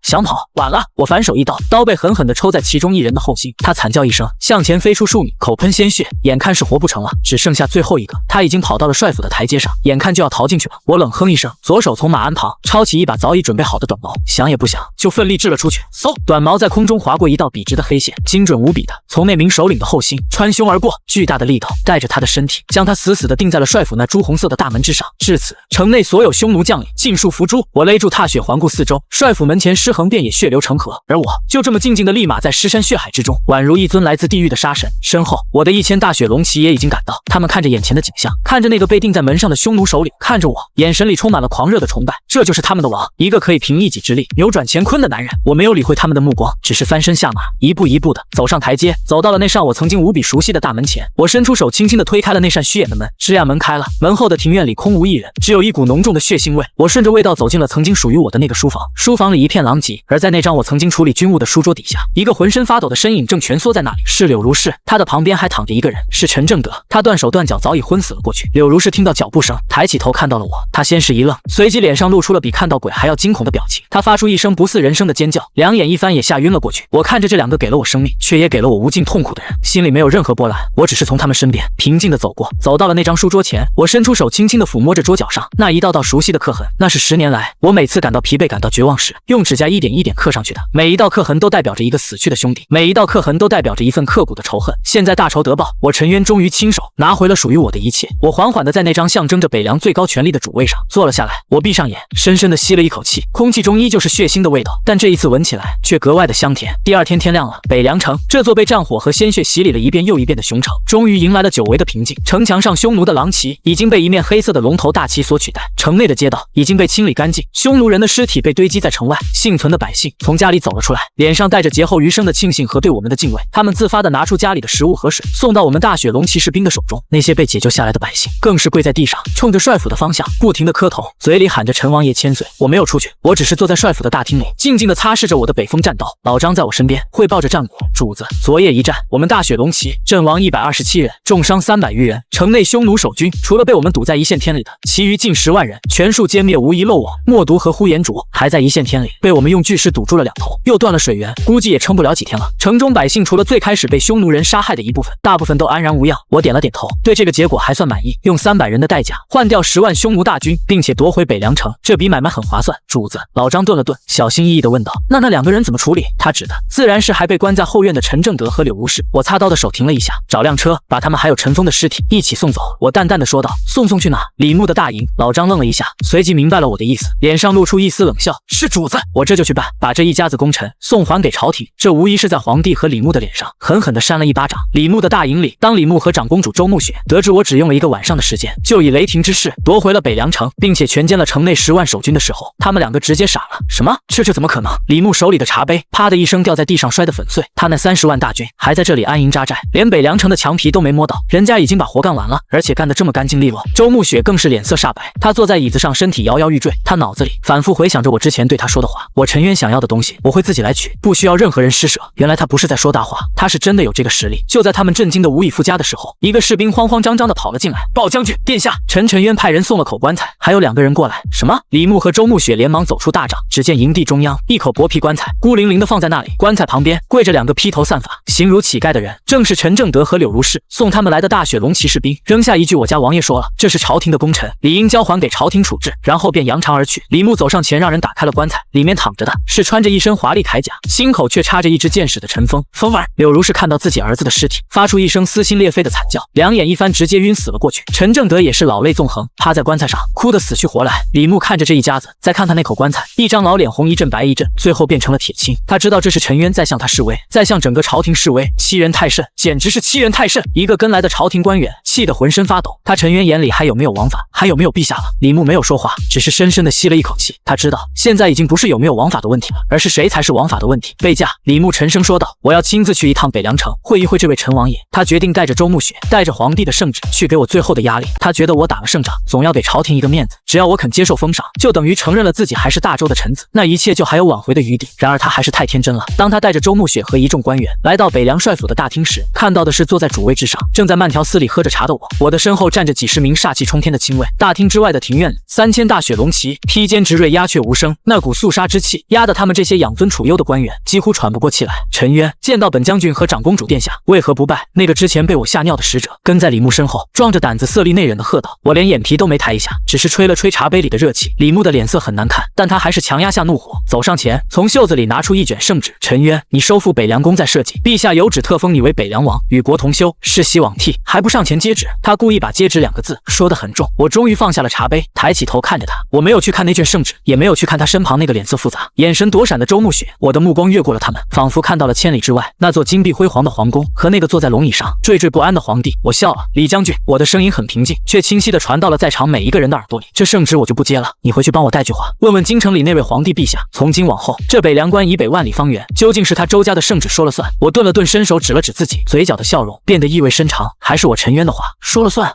晚了！我反手一刀，刀被狠狠地抽在其中一人的后心，他惨叫一声，向前飞出数米，口喷鲜血，眼看是活不成了，只剩下最后一个。他已经跑到了帅府的台阶上，眼看就要逃进去了。我冷哼一声，左手从马鞍旁抄起一把早已准备好的短矛，想也不想就奋力掷了出去。嗖，短矛在空中划过一道笔直的黑线，精准无比的从那名首领的后心穿胸而过，巨大的力道带着他的身体将他死死地钉在了帅府那朱红色的大门之上。至此，城内所有匈奴将领尽数伏诛。我勒住踏雪，环顾四周，帅府门前尸横遍野，血流成河，而我就这么静静的立马在尸山血海之中，宛如一尊来自地狱的杀神。身后，我的1000大雪龙骑也已经赶到，他们看着眼前的景象，看着那个被钉在门上的匈奴首领，看着我，眼神里充满了狂热的崇拜。这就是他们的王，一个可以凭一己之力扭转乾坤的男人。我没有理会他们的目光，只是翻身下马，一步一步的走上台阶，走到了那扇我曾经无比熟悉的大门前。我伸出手，轻轻的推开了那扇虚掩的门，吱呀，门开了。门后的庭院里空无一人，只有一股浓重的血腥味。我顺着味道走进了曾经属于我的那个书房，书房里一片狼藉，而在那张我曾经处理军务的书桌底下，一个浑身发抖的身影正蜷缩在那里，是柳如是。他的旁边还躺着一个人，是陈正德，他断手断脚，早已昏死了过去。柳如是听到脚步声，抬起头看到了我，他先是一愣，随即脸上露出了比看到鬼还要惊恐的表情，他发出一声不似人声的尖叫，两眼一翻也吓晕了过去。我看着这两个给了我生命，却也给了我无尽痛苦的人，心里没有任何波澜。我只是从他们身边平静地走过，走到了那张书桌前，我伸出手轻轻地抚摸着桌角上那一道道熟悉的刻痕，那是10年来我每次感到疲惫感到绝望时，用指甲一点一点刻上去的。每一道刻痕都代表着一个死去的兄弟，每一道刻痕都代表着一份刻骨的仇恨。现在大仇得报，我陈渊终于亲手拿回了属于我的一切。我缓缓地在那张象征着北凉最高权力的主位上坐了下来，我闭上眼，深深地吸了一口气，空气中依旧是血腥的味道，但这一次闻起来却格外的香甜。第二天天亮了，北凉城这座被战火和鲜血洗礼了一遍又一遍的雄城，终于迎来了久违的平静。城墙上匈奴的狼旗已经被一面黑色的龙头大旗所取代，城内的街道已经被清理干净，匈奴人的尸体被堆积在城外，幸存的百姓从家里走了出来，脸上带着劫后余生的庆幸和对我们的敬畏。他们自发地拿出家里的食物和水，送到我们大雪龙骑士兵的手中。那些被解救下来的百姓更是跪在地上，冲着帅府的方向不停地磕头，嘴里喊着陈王爷千岁。我没有出去，我只是坐在帅府的大厅里，静静地擦拭着我的北风战刀。老张在我身边汇报着战果，主子，昨夜一战，我们大雪龙骑阵亡127人，重伤300余人。城内匈奴守军除了被我们堵在一线天里的，其余近10万人全数歼灭，无一漏网。默毒和呼延灼还在一线天里，被我们用巨石堵住了2头，又断了水源，估计也撑不了几天了。城中百姓除了最开始被匈奴人杀害的一部分，大部分都安然无恙。我点了点头，对这个结果还算满意。用300人的代价换掉10万匈奴大军，并且夺回北凉城，这笔买卖很划算。主子，老张顿了顿，小心翼翼地问道：“那2个人怎么处理？”他指的自然是还被关在后院的陈正德和柳如是。我擦刀的手停了一下，找辆车把他们还有陈峰的尸体一起送走。我淡淡的说道：“送去哪？李牧的大营。”老张愣了一下，随即明白了我的意思，脸上露出一丝冷笑：“是主子，我这就去办，把这一家子功臣送还给朝廷。”这无疑是在皇帝和李牧的脸上狠狠地扇了一巴掌。李牧的大营里，当李牧和长公主周慕雪得知我只用了1个晚上的时间，就以雷霆之势夺回了北凉城，并且全歼了城内10万守军的时候，他们2个直接傻了。什么？这怎么可能？李牧手里的茶杯啪的一声掉在地上，摔得粉碎。他那30万大军还在这里安营扎寨，连北凉城的墙皮都没摸到，人家已经把活干完了，而且干得这么干净利落。周慕雪更是脸色煞白，她坐在椅子上，身体摇摇欲坠，她脑子里反复回想着我之前对她说的话：我陈渊想要的东西，我会自己来取，不需要任何人施舍。原来他不是在说大话，他是真的有这个实力。就在他们震惊的无以复加的时候，一个士兵慌慌张张地跑了进来：“报将军，殿下，陈渊派人送了口棺材，还有2个人过来。”什么？李牧和周慕雪连忙走出大帐，只见营地中央一口薄皮棺材孤零零地放在那里，棺材旁边跪着2个披头散发形如乞丐的人，正是陈正德和柳如是。送他们来的大雪龙骑士兵扔下一句：“我家王爷说了，这是朝廷的功臣，理应交还给朝廷处置。”然后便扬长而去。李牧走上前，让人打开了棺材，里面躺着的是穿着一身华丽铠甲，心口却插着一支箭矢的陈峰。风儿！柳如是看到自己儿子的尸体，发出一声撕心裂肺的惨叫，两眼一翻，直接晕死了过去。陈正德也是老泪纵横，趴在棺材上哭得死去活来。李牧看着这一家子，再看看那口棺材，一张老脸红一阵白一阵，最后变成了铁青。他知道这是陈渊在向他示威，在向整个朝廷示威，欺人太甚，简直是欺人太甚。一个跟来的朝廷官员气得浑身发抖。他陈渊眼里还有没有王法，还有没有陛下了？李牧没有说话，只是深深地吸了一口气。他知道现在已经不是有没有王法的问题了，而是谁才是王法的问题。备驾！李牧沉声说道：“我要亲自去一趟北凉城，会一会这位陈王爷。”他决定带着周慕雪，带着皇帝的圣旨去给我最后的压力。他觉得我打了胜仗，总要给朝廷一个面子，只要我肯接受封赏，就等于承认了自己还是大周的臣子，那一切就还有挽回的余地。然而他还是太天真了。当他带着周慕雪和一众官员来到北凉帅府的大厅时，看到的是坐在主位之上，正在慢条斯理喝着茶的我。我的身后站着几十名煞气冲天的亲卫。大厅之外的庭院里，3000大雪龙旗披坚执锐，鸦雀无声，那股肃杀之气压得他们这些养尊处优的官员几乎喘不过气来。陈渊见到本将军和长公主殿下，为何不拜？那个之前被我吓尿的使者跟在李牧身后，壮着胆子色厉内荏地喝道。我连眼皮都没抬一下，只是吹了吹茶杯里的热气。李牧的脸色很难看，但他还是强压下怒火，走上前，从袖子里拿出一卷圣旨：“陈渊，你收复北凉宫在社稷，陛下有旨特封你为北凉王，与国同修，世袭罔替，还不上前接受？”接旨。他故意把接旨2个字说得很重。我终于放下了茶杯，抬起头看着他。我没有去看那卷圣旨，也没有去看他身旁那个脸色复杂、眼神躲闪的周慕雪。我的目光越过了他们，仿佛看到了千里之外那座金碧辉煌的皇宫和那个坐在龙椅上惴惴不安的皇帝。我笑了，李将军，我的声音很平静，却清晰地传到了在场每一个人的耳朵里。这圣旨我就不接了，你回去帮我带句话，问问京城里那位皇帝陛下，从今往后这北凉关以北万里方圆，究竟是他周家的圣旨说了算？我顿了顿，伸手指了指自己，嘴角的笑容变得意味深长。还是我陈渊的话说了算？